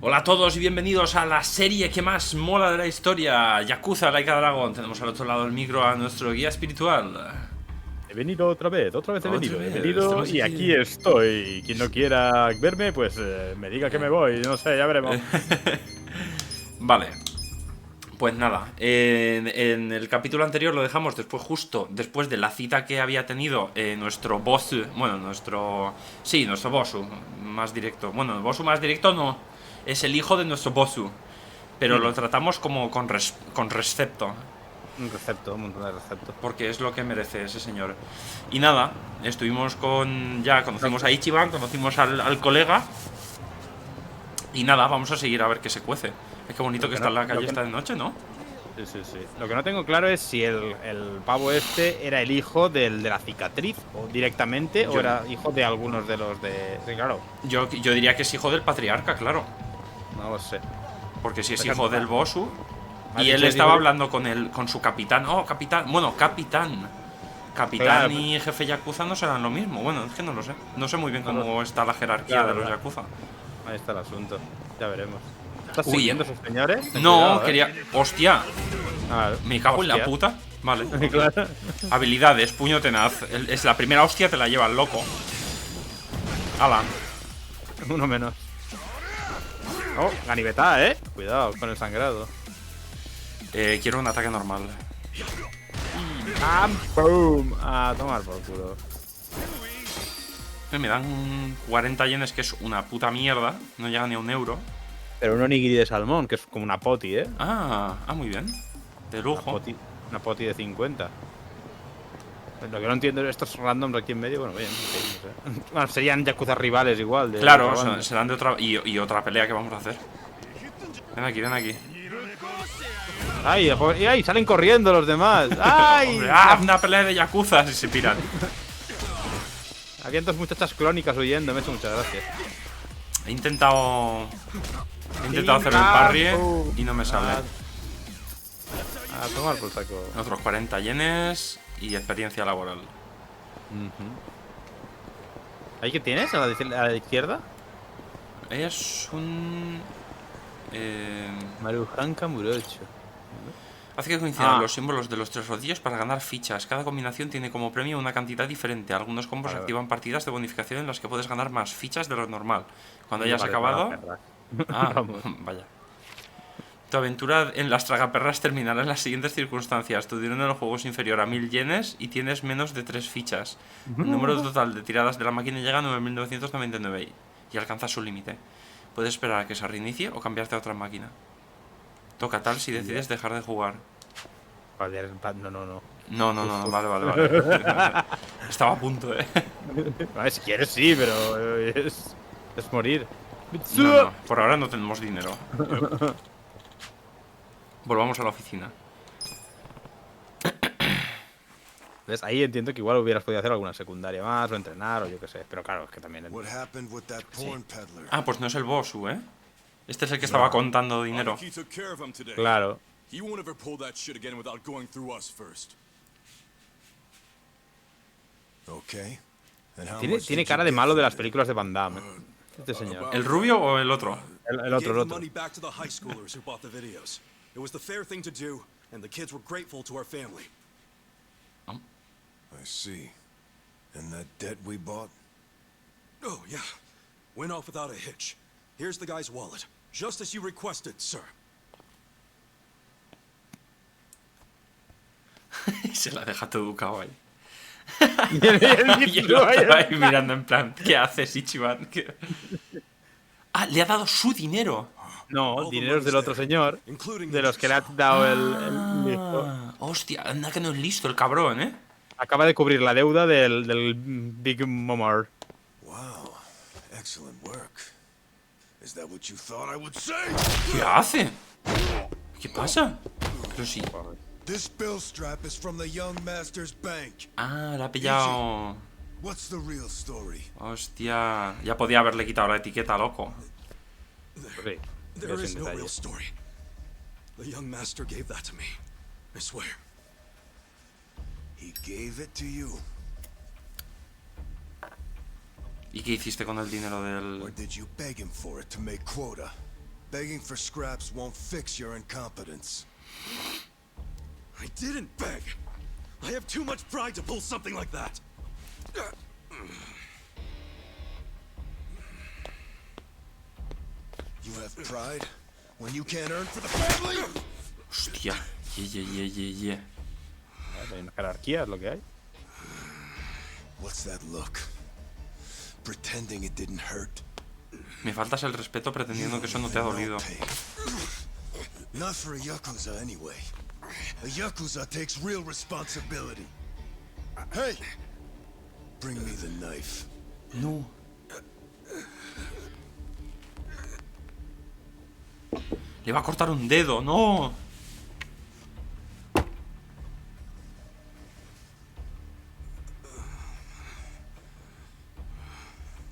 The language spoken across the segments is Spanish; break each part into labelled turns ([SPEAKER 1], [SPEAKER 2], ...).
[SPEAKER 1] Hola a todos y bienvenidos a la serie que más mola de la historia, Yakuza, Like a Dragon. Tenemos al otro lado del micro a nuestro guía espiritual.
[SPEAKER 2] He venido otra vez he
[SPEAKER 1] Otra
[SPEAKER 2] venido,
[SPEAKER 1] vez, estamos
[SPEAKER 2] y
[SPEAKER 1] aquí.
[SPEAKER 2] aquí estoy. Quien no quiera verme, pues me diga que me voy, no sé, ya veremos.
[SPEAKER 1] Vale, pues nada, en el capítulo anterior lo dejamos justo después de la cita que había tenido nuestro boss, bueno, nuestro boss más directo. Bueno, el boss más directo no, es el hijo de nuestro boss, pero lo tratamos como con respeto.
[SPEAKER 2] Un recepto, un montón de receptos.
[SPEAKER 1] Porque es lo que merece ese señor. Y nada, estuvimos conocimos a Ichiban, conocimos al colega. Y nada, vamos a seguir a ver qué se cuece. Es que bonito que está en la calle esta de noche, ¿no?
[SPEAKER 2] Sí, sí, sí. Lo que no tengo claro es si el pavo este era el hijo de la cicatriz o directamente, o era hijo de algunos de los de. Sí, claro.
[SPEAKER 1] Yo diría que es hijo del patriarca, claro.
[SPEAKER 2] No lo sé.
[SPEAKER 1] Porque si es hijo del Bosu.
[SPEAKER 2] ¿Has
[SPEAKER 1] Y él
[SPEAKER 2] dicho
[SPEAKER 1] estaba
[SPEAKER 2] hijo?
[SPEAKER 1] hablando con su capitán. Oh, capitán. Bueno, capitán. Capitán
[SPEAKER 2] Claro.
[SPEAKER 1] y jefe Yakuza no serán lo mismo. Bueno, es que no lo sé. No sé muy bien
[SPEAKER 2] No lo
[SPEAKER 1] cómo está la jerarquía de los
[SPEAKER 2] claro.
[SPEAKER 1] Yakuza.
[SPEAKER 2] Ahí está el asunto. Ya veremos. ¿Estás
[SPEAKER 1] Uy,
[SPEAKER 2] siguiendo a esos señores? Ten
[SPEAKER 1] no,
[SPEAKER 2] cuidado,
[SPEAKER 1] quería. Hostia,
[SPEAKER 2] Ah,
[SPEAKER 1] me cago en la
[SPEAKER 2] hostia.
[SPEAKER 1] puta. Vale.
[SPEAKER 2] Claro.
[SPEAKER 1] Habilidades, puño tenaz. Es la primera hostia, te la lleva el loco. Ala.
[SPEAKER 2] Uno menos. Oh, ganivetá, Cuidado con el sangrado.
[SPEAKER 1] Quiero un ataque normal.
[SPEAKER 2] ¡Ah! ¡Boom! A tomar por culo.
[SPEAKER 1] Me dan 40 yenes, que es una puta mierda. No llega ni a €1.
[SPEAKER 2] Pero un onigiri de salmón, que es como una poti,
[SPEAKER 1] Muy bien. De lujo.
[SPEAKER 2] Una poti de 50. Lo que no entiendo es estos randoms aquí en medio. Bueno, bien, no sé. Bueno, serían Yakuza rivales igual.
[SPEAKER 1] Claro, serán de otra. Y otra pelea que vamos a hacer. Ven aquí, ven aquí.
[SPEAKER 2] ¡Ay! ¡Ay! ¡Salen corriendo los demás! ¡Ay!
[SPEAKER 1] Hombre, una pelea de Yakuza y se piran.
[SPEAKER 2] Habían dos muchachas clónicas huyendo, me ha hecho muchas gracias.
[SPEAKER 1] He intentado hacer el parry y no me sale.
[SPEAKER 2] A tomar por saco.
[SPEAKER 1] Otros 40 yenes y experiencia laboral.
[SPEAKER 2] ¿Ahí qué tienes? ¿A la izquierda?
[SPEAKER 1] Es un.
[SPEAKER 2] Maruhan Kamurocho.
[SPEAKER 1] Hace que coincidan los símbolos de los tres rodillos para ganar fichas. Cada combinación tiene como premio una cantidad diferente. Algunos combos activan partidas de bonificación en las que puedes ganar más fichas de lo normal. Cuando hayas acabado. Vaya. Tu aventura en las tragaperras terminará en las siguientes circunstancias. Tu dinero en el juego es inferior a 1000 yenes y tienes menos de 3 fichas. El número total de tiradas de la máquina llega a 9999 y alcanza su límite. Puedes esperar a que se reinicie o cambiarte a otra máquina. Toca tal si decides dejar de jugar.
[SPEAKER 2] No.
[SPEAKER 1] No, vale. Estaba a punto,
[SPEAKER 2] Si quieres sí, pero es morir.
[SPEAKER 1] No, por ahora no tenemos dinero. Volvamos a la oficina.
[SPEAKER 2] ¿Ves? Ahí entiendo que igual hubieras podido hacer alguna secundaria más o entrenar o yo qué sé. Pero claro, es que también...
[SPEAKER 1] Sí. Pues no es el boss, Este es el que estaba contando dinero.
[SPEAKER 2] Claro. Tiene cara de malo de las películas de Van Damme. Este señor.
[SPEAKER 1] ¿El rubio o el otro?
[SPEAKER 2] El otro.
[SPEAKER 3] I see. And that debt we bought? Oh, yeah. Went off without a hitch. Here's the guy's wallet. Just as you requested, sir.
[SPEAKER 1] Se la deja todo educado ahí.
[SPEAKER 2] Y
[SPEAKER 1] el otro ahí mirando en plan, ¿qué haces, Ichiban? Le ha dado su dinero.
[SPEAKER 2] No, dinero es del otro señor. De los que le ha dado el hijo.
[SPEAKER 1] Hostia, anda que no es listo el cabrón,
[SPEAKER 2] Acaba de cubrir la deuda del Big Momar.
[SPEAKER 3] Wow, excellent work. Is that what you thought I would say?
[SPEAKER 1] ¿Qué hace? ¿Qué pasa? Pero sí.
[SPEAKER 3] This bill strap is from the young master's bank.
[SPEAKER 1] La ha pillado.
[SPEAKER 3] What's the real story?
[SPEAKER 1] Hostia, ya podía haberle quitado la etiqueta, loco.
[SPEAKER 3] There is no real story. The young master gave that to me. I swear. He gave it to you.
[SPEAKER 1] ¿Y qué hiciste con el dinero del...?
[SPEAKER 3] Or did you beg him for it to make quota? Begging for scraps won't fix your incompetence.
[SPEAKER 4] I didn't beg. I have too much pride to pull something like that.
[SPEAKER 3] You have pride when you can't earn for the family?
[SPEAKER 1] Hostia. Yeah.
[SPEAKER 2] Hay una jerarquía, es lo que hay.
[SPEAKER 3] What's that look? Pretending it didn't hurt.
[SPEAKER 1] Me faltas el respeto pretendiendo que eso no te ha dolido.
[SPEAKER 3] Not for a Yakuza anyway. A Yakuza takes real responsibility. Hey! Bring me the knife.
[SPEAKER 1] No. Le va a cortar un dedo, no.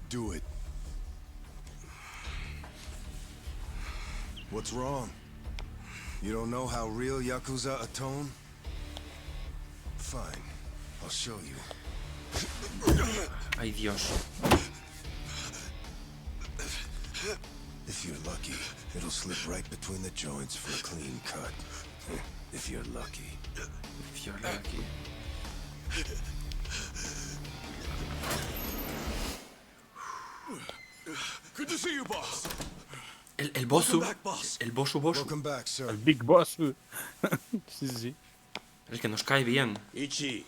[SPEAKER 3] Do it. What's wrong? You don't know how real Yakuza atone? Fine. I'll show you.
[SPEAKER 1] Ay, Dios.
[SPEAKER 3] If you're lucky, it'll slip right between the joints for a clean cut. If you're lucky.
[SPEAKER 1] If you're lucky.
[SPEAKER 4] Good to see you, boss.
[SPEAKER 1] El bossu.
[SPEAKER 4] Welcome back, boss.
[SPEAKER 1] El bossu.
[SPEAKER 3] Welcome back, sir.
[SPEAKER 2] El Big Boss. Sí.
[SPEAKER 1] El que nos cae bien.
[SPEAKER 4] Ichi,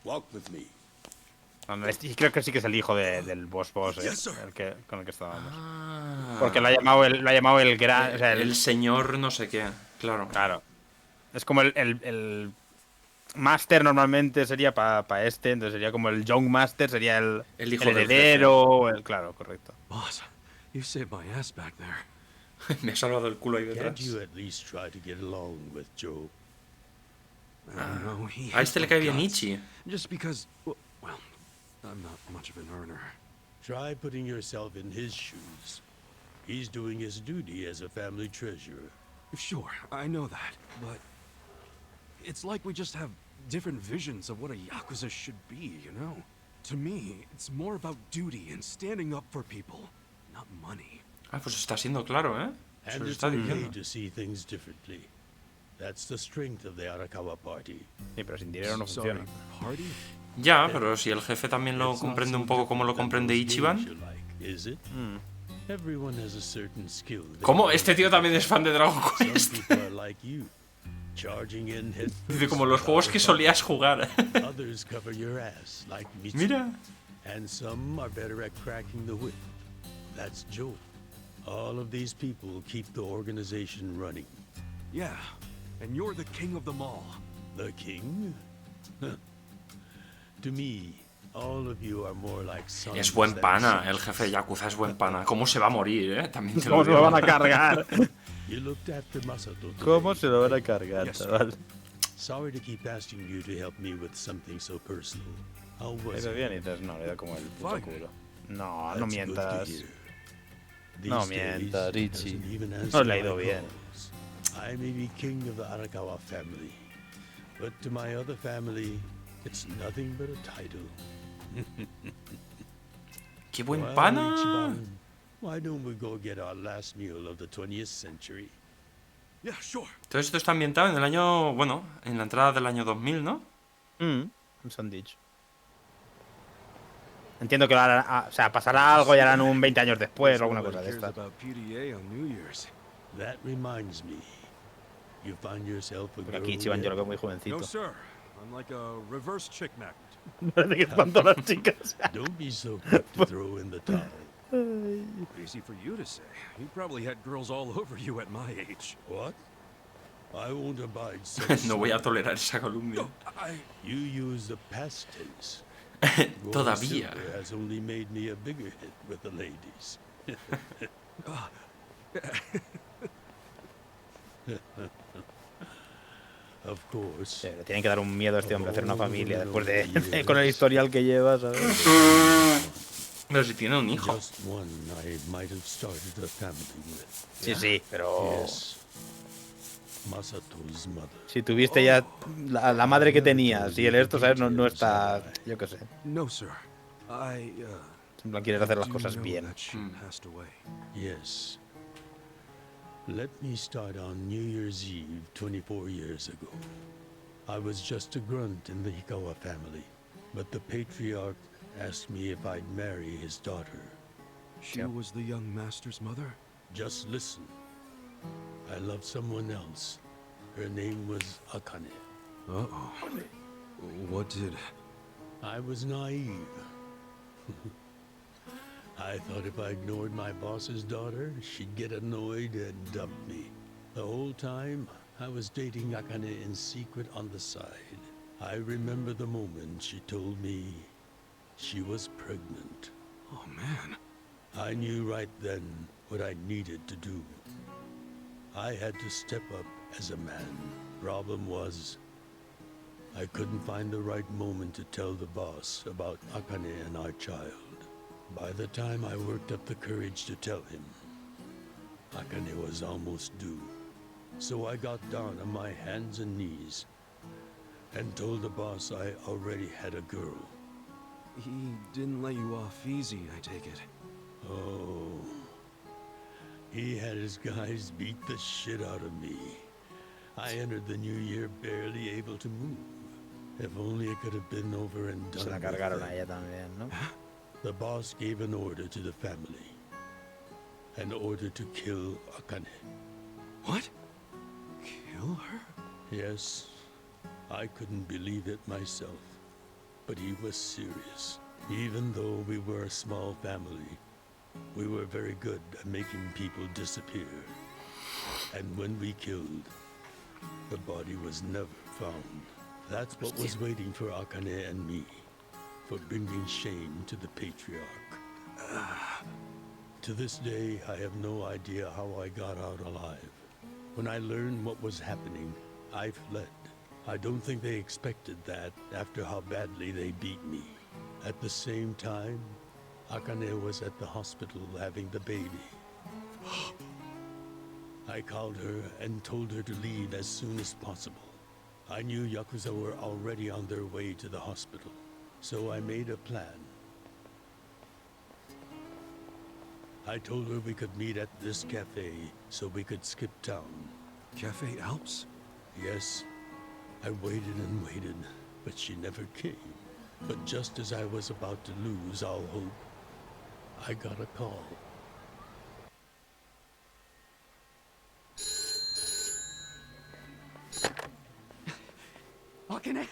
[SPEAKER 4] walk with me.
[SPEAKER 2] No, creo que sí que es el hijo del Boss,
[SPEAKER 4] Yes, sir.
[SPEAKER 2] con el que estábamos.
[SPEAKER 1] Ah,
[SPEAKER 2] Porque lo ha llamado el gran... O sea,
[SPEAKER 1] el señor no sé qué. Claro.
[SPEAKER 2] Claro. Es como el Master normalmente sería para este, entonces sería como el Young Master, sería el
[SPEAKER 1] hijo del
[SPEAKER 2] heredero, claro, correcto.
[SPEAKER 4] Boss, you saved my ass back there.
[SPEAKER 1] Me ha salvado el culo ahí detrás.
[SPEAKER 5] Can't you at least try to get along with Joe?
[SPEAKER 4] No, he
[SPEAKER 1] A este le cae bien
[SPEAKER 4] guts.
[SPEAKER 1] Ichi.
[SPEAKER 4] Just because, well, I'm not much of an earner.
[SPEAKER 5] Try putting yourself in his shoes. He's doing his duty as a family treasurer.
[SPEAKER 4] Sure, I know that, but it's like we just have different visions of what a Yakuza should be, you know? To me, it's more about duty and standing up for people, not money.
[SPEAKER 1] Ah, pues está siendo claro, ¿eh? Se
[SPEAKER 5] And
[SPEAKER 1] lo
[SPEAKER 5] it's
[SPEAKER 1] está
[SPEAKER 5] okay
[SPEAKER 1] diciendo.
[SPEAKER 5] to see things differently. That's the strength of the Arakawa party.
[SPEAKER 2] Sí, pero sin dinero no
[SPEAKER 4] Sorry,
[SPEAKER 2] funciona.
[SPEAKER 4] party?
[SPEAKER 1] Ya, pero si el jefe también lo
[SPEAKER 5] It's not
[SPEAKER 1] comprende
[SPEAKER 5] so
[SPEAKER 1] un poco como lo
[SPEAKER 5] different than
[SPEAKER 1] comprende
[SPEAKER 5] those
[SPEAKER 1] Ichiban.
[SPEAKER 5] games you like, is it? Everyone has a certain skill. that
[SPEAKER 1] ¿Cómo?
[SPEAKER 5] they
[SPEAKER 1] Este tío también es fan de Dragon
[SPEAKER 5] Some
[SPEAKER 1] Quest.
[SPEAKER 5] people are like you, charging in head
[SPEAKER 1] Dice
[SPEAKER 5] first
[SPEAKER 1] como los juegos que
[SPEAKER 5] without a
[SPEAKER 1] solías jugar.
[SPEAKER 5] thought. Others cover your ass like Mitsu.
[SPEAKER 1] Mira.
[SPEAKER 5] And some are better at cracking the whip. That's Joe. All of these people keep the organization running.
[SPEAKER 4] Yeah, and you're the king of them all.
[SPEAKER 5] The king? To me, all of you are more like sons
[SPEAKER 1] Es buen
[SPEAKER 5] than
[SPEAKER 1] pana,
[SPEAKER 5] sons.
[SPEAKER 1] el jefe de Yakuza es buen pana. ¿Cómo se va a morir, eh? También te lo
[SPEAKER 2] ¿Cómo se
[SPEAKER 1] digo.
[SPEAKER 2] lo van a cargar?
[SPEAKER 5] You looked after Masato today.
[SPEAKER 2] ¿Cómo se lo van a cargar,
[SPEAKER 4] Yes,
[SPEAKER 2] chaval?
[SPEAKER 5] Sorry to keep asking you to help me with something so personal. How was
[SPEAKER 2] Dices
[SPEAKER 5] it?
[SPEAKER 2] bien y dices, no, le da como el puto
[SPEAKER 4] Fine.
[SPEAKER 2] culo. No,
[SPEAKER 5] That's
[SPEAKER 2] no
[SPEAKER 5] good to
[SPEAKER 2] mientas.
[SPEAKER 5] hear.
[SPEAKER 2] No
[SPEAKER 5] These days,
[SPEAKER 2] mientas,
[SPEAKER 5] he
[SPEAKER 2] Richie.
[SPEAKER 5] doesn't even
[SPEAKER 2] No
[SPEAKER 5] answer
[SPEAKER 2] le ha
[SPEAKER 5] my
[SPEAKER 2] ido bien.
[SPEAKER 5] calls. I may be king of the Arakawa family, but to my other family, it's nothing but a title.
[SPEAKER 1] ¡Qué buen
[SPEAKER 5] Well,
[SPEAKER 1] pana!
[SPEAKER 5] Ichiban, why don't we go get our last meal of the 20th century?
[SPEAKER 4] Yeah, sure.
[SPEAKER 1] Todo esto está ambientado en el año, bueno, en la entrada del año 2000, ¿no?
[SPEAKER 2] Nos han dicho. Entiendo que lo harán, o sea, pasará algo y harán un 20 años después o alguna cosa de
[SPEAKER 4] Nobody cares
[SPEAKER 2] esta.
[SPEAKER 4] about PDA on New Year's.
[SPEAKER 5] That reminds me. You find yourself a
[SPEAKER 2] Porque
[SPEAKER 5] girl
[SPEAKER 2] aquí Ichiban yo
[SPEAKER 5] yet?
[SPEAKER 2] lo veo muy jovencito.
[SPEAKER 4] No, sir. I'm like a reverse chick magnet.
[SPEAKER 2] Parece que espanto a las chicas.
[SPEAKER 5] Don't be so quick to throw in the towel.
[SPEAKER 4] Easy for you to say. You probably had girls all over you at my age.
[SPEAKER 5] What? I won't abide such
[SPEAKER 1] No voy a
[SPEAKER 5] slang.
[SPEAKER 1] tolerar esa columna.
[SPEAKER 5] You use the past tense. Gold
[SPEAKER 1] Todavía.
[SPEAKER 5] silver has only made me a bigger hit with the ladies. Of course.
[SPEAKER 2] Sí, le tienen que dar un miedo a este hombre a hacer una familia después de con el historial que lleva, ¿sabes?
[SPEAKER 1] Pero si tiene un hijo.
[SPEAKER 5] Just one I might have started a family with.
[SPEAKER 2] Sí, sí, pero
[SPEAKER 5] Yes. Masato's mother.
[SPEAKER 2] si tuviste ya la madre que tenías y el esto, ¿sabes? No está, yo qué sé.
[SPEAKER 4] No, sir. I
[SPEAKER 2] En plan, quieres hacer las
[SPEAKER 4] do
[SPEAKER 2] cosas
[SPEAKER 4] know
[SPEAKER 2] bien.
[SPEAKER 4] that she passed away.
[SPEAKER 5] Yes. Let me start on New Year's Eve 24 years ago. I was just a grunt in the Hikawa family, but the patriarch asked me if I'd marry his daughter.
[SPEAKER 4] She was the young master's mother?
[SPEAKER 5] Just listen. I loved someone else. Her name was Akane.
[SPEAKER 4] Uh-oh. What did...
[SPEAKER 5] I was naive. I thought if I ignored my boss's daughter, she'd get annoyed and dump me. The whole time, I was dating Akane in secret on the side. I remember the moment she told me she was pregnant.
[SPEAKER 4] Oh, man.
[SPEAKER 5] I knew right then what I needed to do. I had to step up as a man. Problem was, I couldn't find the right moment to tell the boss about Akane and our child. By the time I worked up the courage to tell him, Akane was almost due. So I got down on my hands and knees and told the boss I already had a girl.
[SPEAKER 4] He didn't let you off easy, I take it.
[SPEAKER 5] Oh, he had his guys beat the shit out of me. I entered the new year barely able to move. If only it could have been over and done
[SPEAKER 2] Se la
[SPEAKER 5] with
[SPEAKER 2] cargaron a
[SPEAKER 5] then.
[SPEAKER 2] ella también, ¿no?
[SPEAKER 5] The boss gave an order to the family. An order to kill Akane.
[SPEAKER 4] What? Kill her?
[SPEAKER 5] Yes, I couldn't believe it myself. But he was serious. Even though we were a small family, we were very good at making people disappear. And when we killed, the body was never found. That's what was waiting for Akane and me, for bringing shame to the patriarch. To this day, I have no idea how I got out alive. When I learned what was happening, I fled. I don't think they expected that after how badly they beat me. At the same time, Akane was at the hospital having the baby. I called her and told her to leave as soon as possible. I knew Yakuza were already on their way to the hospital, so I made a plan. I told her we could meet at this cafe so we could skip town.
[SPEAKER 4] Cafe Alps?
[SPEAKER 5] Yes, I waited and waited, but she never came. But just as I was about to lose all hope, I got a call.
[SPEAKER 6] Akane?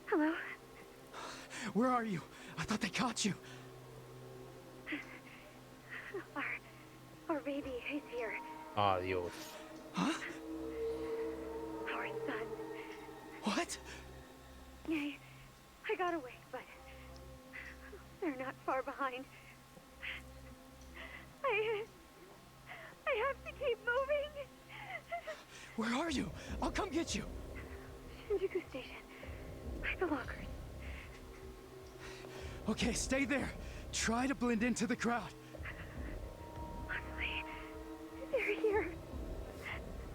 [SPEAKER 7] Hello?
[SPEAKER 6] Where are you? I thought they caught you.
[SPEAKER 7] Our baby is here.
[SPEAKER 2] Ah, Dios.
[SPEAKER 6] Huh?
[SPEAKER 7] Our son.
[SPEAKER 6] What?
[SPEAKER 7] I got away, but they're not far behind. I have to keep moving.
[SPEAKER 6] Where are you? I'll come get you.
[SPEAKER 7] Shinjuku Station. By the lockers.
[SPEAKER 6] Okay, stay there. Try to blend into the crowd.
[SPEAKER 7] Honestly, they're here.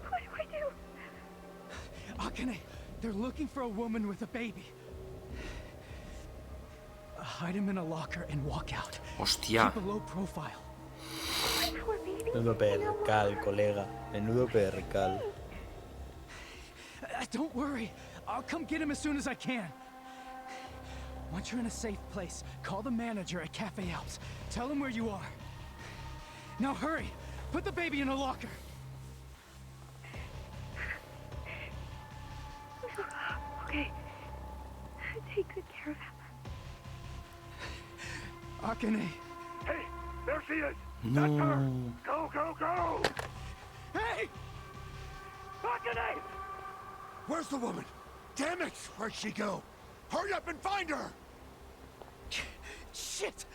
[SPEAKER 7] What do I do?
[SPEAKER 6] Akane, they're looking for a woman with a baby. Hide him in a locker and walk out.
[SPEAKER 1] Hostia.
[SPEAKER 6] Keep a low profile.
[SPEAKER 7] Poor baby.
[SPEAKER 2] Menudo percal, colega. Menudo percal.
[SPEAKER 6] Don't worry. I'll come get him as soon as I can. Once you're in a safe place, call the manager at Cafe Alps. Tell him where you are. Now hurry. Put the baby in a locker.
[SPEAKER 7] Okay. Take good care of him.
[SPEAKER 6] Akane.
[SPEAKER 3] Hey, there she is!
[SPEAKER 1] No.
[SPEAKER 3] That's her! Go, go, go!
[SPEAKER 6] Hey!
[SPEAKER 3] Akane! Where's the woman? Damn it! Where'd she go? Hurry up and find her!
[SPEAKER 6] Shit!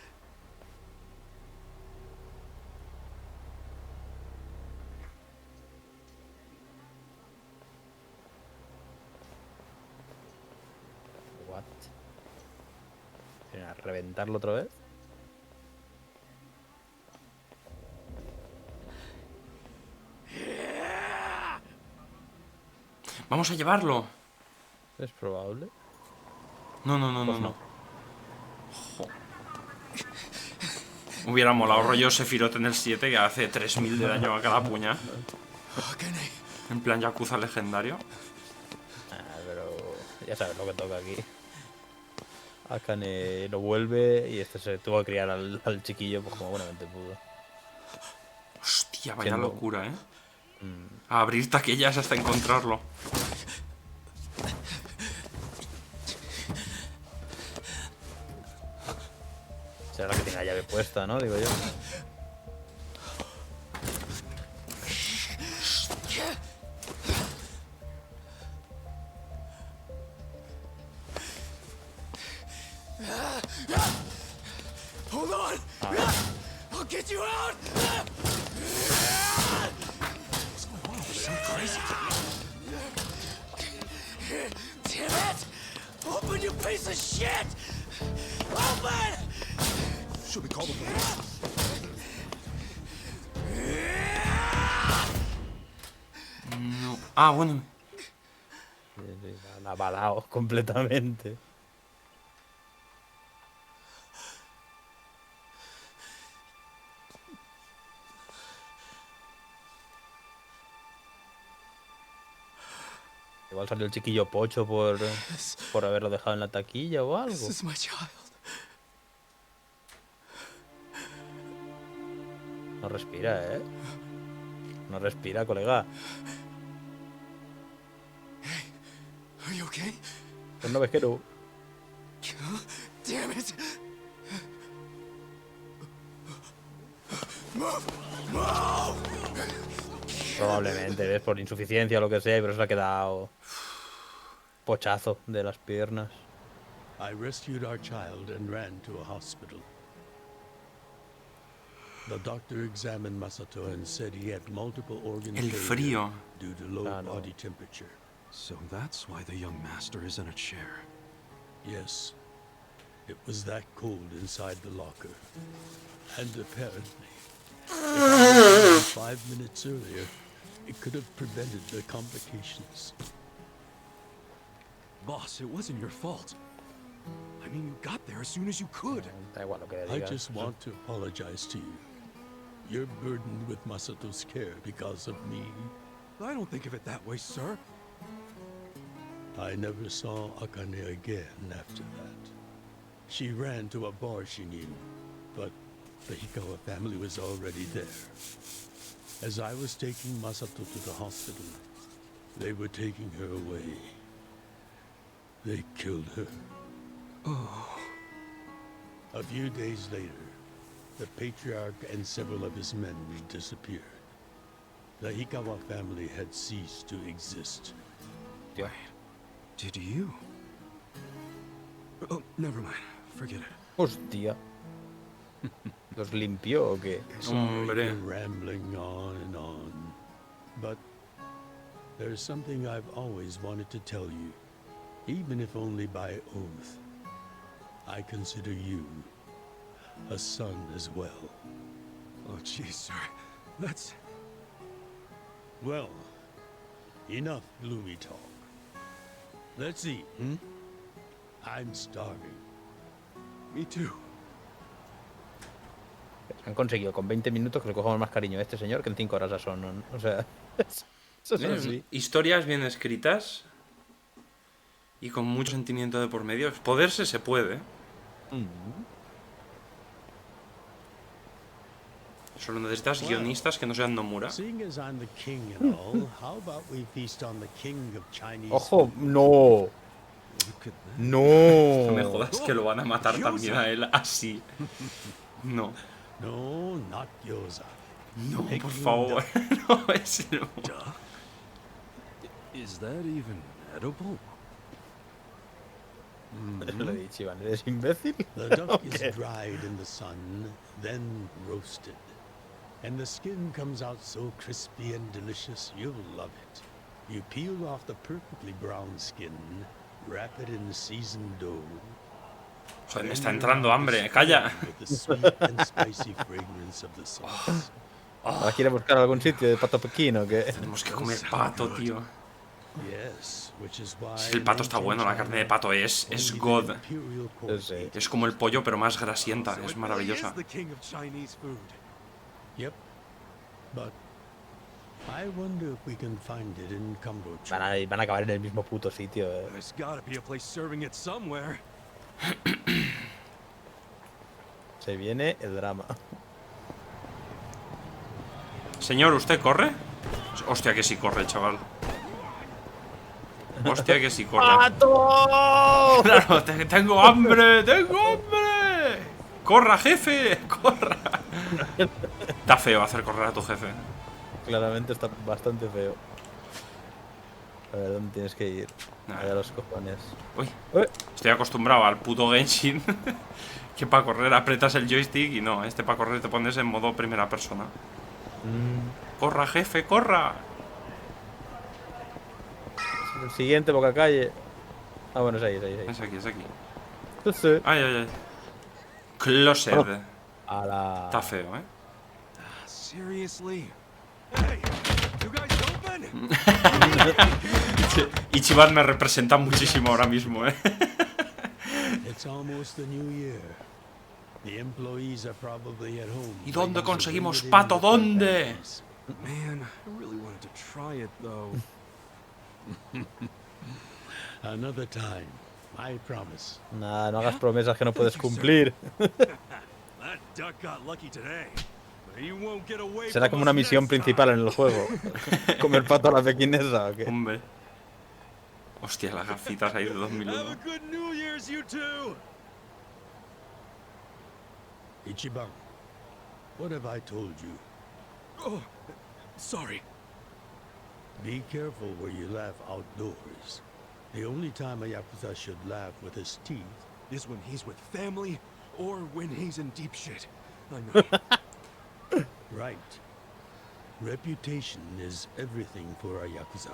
[SPEAKER 2] What? ¿A reventarlo otra vez?
[SPEAKER 1] Vamos a llevarlo.
[SPEAKER 2] ¿Es probable?
[SPEAKER 1] No, no, no,
[SPEAKER 2] Pues
[SPEAKER 1] no,
[SPEAKER 2] no.
[SPEAKER 1] no. Jo. Hubiera molado rollo Sephiroth en el 7 que hace 3000 de daño a cada puña. En plan Yakuza legendario.
[SPEAKER 2] Pero ya sabes lo que toca aquí. Akane lo vuelve y este se tuvo que criar al chiquillo pues como buenamente pudo.
[SPEAKER 1] Hostia, vaya locura, A abrir taquillas hasta encontrarlo.
[SPEAKER 2] Será la que tenga la llave puesta, ¿no? Digo yo.
[SPEAKER 3] Hold on! I'll get you out! What's going on? So crazy. Damn it! Open, you piece of shit! Open! Should we call the police?
[SPEAKER 1] No. Ah, bueno.
[SPEAKER 2] Han avalado completamente. Igual salió el chiquillo pocho por haberlo dejado en la taquilla o algo.
[SPEAKER 3] This is my child.
[SPEAKER 2] No respira, ¿eh? No respira, colega.
[SPEAKER 3] Hey, are you okay?
[SPEAKER 2] Pues no ves que no.
[SPEAKER 3] Damn it! Move! Move!
[SPEAKER 2] Probablemente, ¿ves? Por insuficiencia o lo que sea, pero se le ha quedado pochazo de las piernas.
[SPEAKER 5] I rescued our child and ran to a hospital. The doctor examined Masato and said he had multiple organ
[SPEAKER 1] El
[SPEAKER 5] failure
[SPEAKER 1] frío.
[SPEAKER 5] due to low
[SPEAKER 2] Ah, no.
[SPEAKER 5] body temperature.
[SPEAKER 4] So that's why the young master is in a chair.
[SPEAKER 5] Yes, it was that cold inside the locker. And apparently, if I was there 5 minutes earlier, it could have prevented the complications.
[SPEAKER 4] Boss, it wasn't your fault. I mean, you got there as soon as you could.
[SPEAKER 2] Da igual lo que
[SPEAKER 5] I
[SPEAKER 2] digas.
[SPEAKER 5] just want to apologize to you. You're burdened with Masato's care because of me.
[SPEAKER 4] I don't think of it that way, sir.
[SPEAKER 5] I never saw Akane again after that. She ran to a bar she knew, but the Hikawa family was already there. As I was taking Masato to the hospital, they were taking her away. They killed her.
[SPEAKER 4] Oh,
[SPEAKER 5] A few days later, the patriarch and several of his men disappeared. The Hikawa family had ceased to exist.
[SPEAKER 2] Tío.
[SPEAKER 4] did you? Oh, never mind. Forget it.
[SPEAKER 2] Hostia. ¿Los limpió o qué?
[SPEAKER 1] Hombre.
[SPEAKER 5] Been rambling on. But there's something I've always wanted to tell you, even if only by oath. I consider you a son as well.
[SPEAKER 4] Oh, jeez, sir. That's...
[SPEAKER 5] Well, enough gloomy talk. Let's eat, I'm starving.
[SPEAKER 4] Me too.
[SPEAKER 2] Han conseguido con 20 minutos que le cojamos más cariño a este señor que en 5 horas a Son. ¿No? O sea, eso es así.
[SPEAKER 1] Historias bien escritas y con mucho sentimiento de por medio. Poderse se puede. Solo necesitas guionistas que no sean Nomura.
[SPEAKER 5] Seeing as I'm the king and all, how about we feast on the king of Chinese
[SPEAKER 2] ¡Ojo!
[SPEAKER 5] food?
[SPEAKER 2] ¡No!
[SPEAKER 4] Look at that.
[SPEAKER 1] No me
[SPEAKER 2] ¡No!
[SPEAKER 1] jodas que lo van a matar también a él así. No.
[SPEAKER 5] No, not gyoza.
[SPEAKER 1] No,
[SPEAKER 5] Pick
[SPEAKER 1] por
[SPEAKER 5] you
[SPEAKER 1] favor. No, ese no.
[SPEAKER 4] Duh. Is that even edible?
[SPEAKER 2] Lo he dicho, Iván, ¿eres imbécil?
[SPEAKER 5] The duck
[SPEAKER 2] Okay.
[SPEAKER 5] is dried in the sun, then roasted. And the skin comes out so crispy and delicious, you'll love it. You peel off the perfectly brown skin, wrap it in seasoned dough.
[SPEAKER 1] Joder, me
[SPEAKER 5] then
[SPEAKER 1] está
[SPEAKER 5] your
[SPEAKER 1] entrando
[SPEAKER 5] mouth
[SPEAKER 1] hambre.
[SPEAKER 5] is
[SPEAKER 1] Calla.
[SPEAKER 5] filled with the sweet and spicy fragrance of the sauce.
[SPEAKER 2] ¿Ahora quiere buscar algún sitio de pato pequino o qué?
[SPEAKER 1] Tenemos que comer pato, tío.
[SPEAKER 5] Yes, which is why
[SPEAKER 1] El pato está bueno, la carne de pato es god.
[SPEAKER 2] Sí.
[SPEAKER 1] Es como el pollo, pero más grasienta.
[SPEAKER 3] So
[SPEAKER 1] Es
[SPEAKER 3] it really
[SPEAKER 1] maravillosa.
[SPEAKER 3] is the king of Chinese food.
[SPEAKER 5] Yep. But I wonder if we can find it in Cambodia.
[SPEAKER 2] Van a acabar en el mismo puto sitio,
[SPEAKER 3] There's gotta be a place serving it somewhere.
[SPEAKER 2] Se viene el drama.
[SPEAKER 1] Señor, ¿usted corre? Hostia, que sí corre, chaval. Hostia, que sí corre.
[SPEAKER 2] ¡Pato!
[SPEAKER 1] Claro, tengo hambre, tengo hambre. Corra, jefe, corra. Está feo hacer correr a tu jefe.
[SPEAKER 2] Claramente está bastante feo. A ver, ¿dónde tienes que ir?
[SPEAKER 1] Nah.
[SPEAKER 2] A los cojones.
[SPEAKER 1] Uy,
[SPEAKER 2] Ué.
[SPEAKER 1] estoy acostumbrado al puto Genshin. Que para correr apretas el joystick y no, este para correr te pones en modo primera persona. Corra, jefe, corra.
[SPEAKER 2] El siguiente, boca calle. Ah, bueno, es ahí, es ahí.
[SPEAKER 1] Es aquí, es aquí.
[SPEAKER 2] Sí.
[SPEAKER 1] Ay, ay, ay. Closet.
[SPEAKER 2] A la...
[SPEAKER 1] Está feo, ¿eh?
[SPEAKER 3] Seriously? Hey, you guys open?
[SPEAKER 1] Ichiban me representa muchísimo ahora mismo, ¿eh?
[SPEAKER 5] It's almost the new year. The employees are probably at home.
[SPEAKER 1] ¿Y dónde
[SPEAKER 5] waiting to
[SPEAKER 1] conseguimos
[SPEAKER 5] bring it in
[SPEAKER 1] pato?
[SPEAKER 5] with their
[SPEAKER 1] ¿Dónde?
[SPEAKER 5] families.
[SPEAKER 3] Man, I really wanted to try it though.
[SPEAKER 5] Another time, I promise.
[SPEAKER 2] Nah, no hagas promesas que no puedes cumplir.
[SPEAKER 3] That duck got lucky today. But he won't get away
[SPEAKER 2] Será
[SPEAKER 3] from
[SPEAKER 2] como
[SPEAKER 3] us
[SPEAKER 2] una misión
[SPEAKER 3] next
[SPEAKER 2] principal en
[SPEAKER 3] time.
[SPEAKER 2] el juego. Comer pato a la pequinesa, ¿o qué?
[SPEAKER 1] Hombre. Hostia, las gafitas ahí de
[SPEAKER 3] Have
[SPEAKER 1] 2001.
[SPEAKER 3] a good New Year's, you two.
[SPEAKER 5] Ichiban, what have I told you?
[SPEAKER 3] Oh, sorry.
[SPEAKER 5] Be careful where you laugh outdoors. The only time a Yakuza should laugh with his teeth.
[SPEAKER 3] Is when he's with family or when he's in deep shit. I know.
[SPEAKER 5] Right. Reputation is everything for a Yakuza.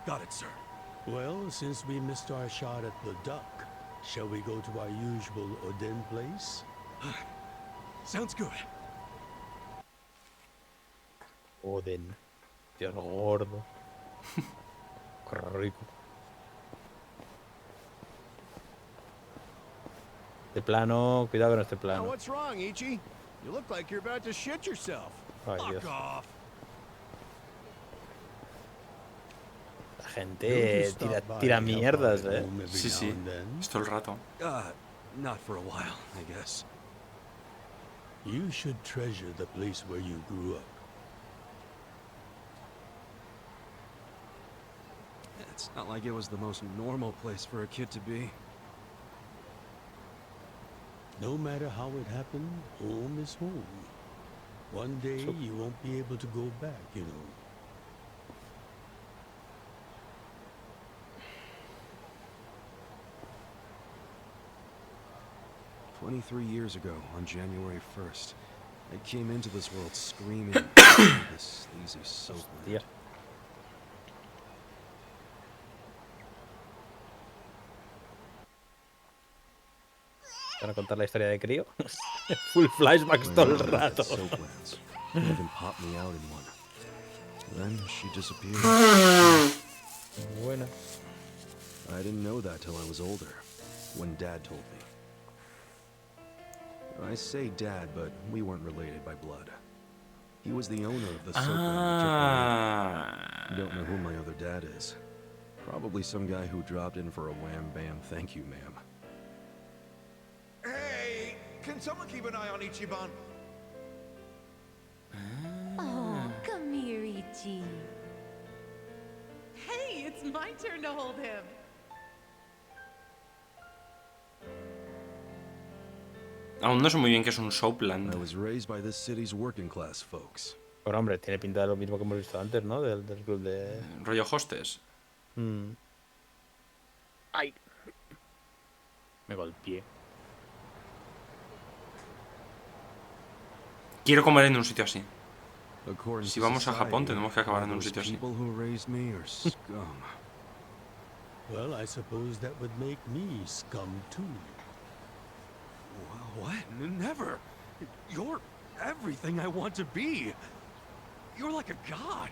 [SPEAKER 3] Got it, sir.
[SPEAKER 5] Well, since we missed our shot at the duck, shall we go to our usual Oden place?
[SPEAKER 3] Sounds good.
[SPEAKER 2] Oden. Dios gordo. Qué rico. Este plano, cuidado con este
[SPEAKER 8] Now,
[SPEAKER 2] plano.
[SPEAKER 8] what's wrong, Ichi? You look like you're about to shit yourself.
[SPEAKER 2] Ay, Dios.
[SPEAKER 3] Fuck off.
[SPEAKER 2] La gente tira mierdas, eh.
[SPEAKER 1] Sí, sí. Es todo el rato.
[SPEAKER 3] Not for a while, I guess.
[SPEAKER 5] You should treasure the place where you grew up.
[SPEAKER 3] It's not like it was the most normal place for a kid to be.
[SPEAKER 5] No matter how it happened, home is home. One day you won't be able to go back, you know.
[SPEAKER 3] "23 years ago, on January 1st, I came into this world screaming, this sleazy soap man.
[SPEAKER 2] Tía. ¿Van a contar la historia de Crío? Full flashbacks todo el rato.
[SPEAKER 3] Soaplands. Even popped me out in one. Then she disappeared.
[SPEAKER 2] Buena.
[SPEAKER 3] I didn't know that till I was older, when Dad told me. I say Dad, but we weren't related by blood. He was the owner of the soapland that took me in. Don't know who my other dad is. Probably some guy who dropped in for a wham bam thank you, ma'am.
[SPEAKER 8] Hey, can someone keep an eye on Ichiban?
[SPEAKER 9] Oh, come here, Ichi.
[SPEAKER 10] Hey, it's my turn to hold him.
[SPEAKER 1] Aún no sé muy bien qué es un
[SPEAKER 3] I
[SPEAKER 1] Soapland.
[SPEAKER 3] was raised by this city's working class folks.
[SPEAKER 2] Bueno, hombre, tiene pinta de lo mismo que hemos visto antes, ¿no? Del club de...
[SPEAKER 1] Rollo hostes.
[SPEAKER 2] ¡Ay! Me golpeé.
[SPEAKER 1] Quiero comer en un sitio así.
[SPEAKER 3] According
[SPEAKER 1] Si
[SPEAKER 3] to
[SPEAKER 1] vamos a Japón,
[SPEAKER 3] society,
[SPEAKER 1] tenemos que acabar
[SPEAKER 3] all
[SPEAKER 1] en un
[SPEAKER 3] those
[SPEAKER 1] sitio así.
[SPEAKER 3] people who raised me are scum.
[SPEAKER 5] Well, I suppose that would make me scum too.
[SPEAKER 3] What? Never. You're everything I want to be. You're like a god.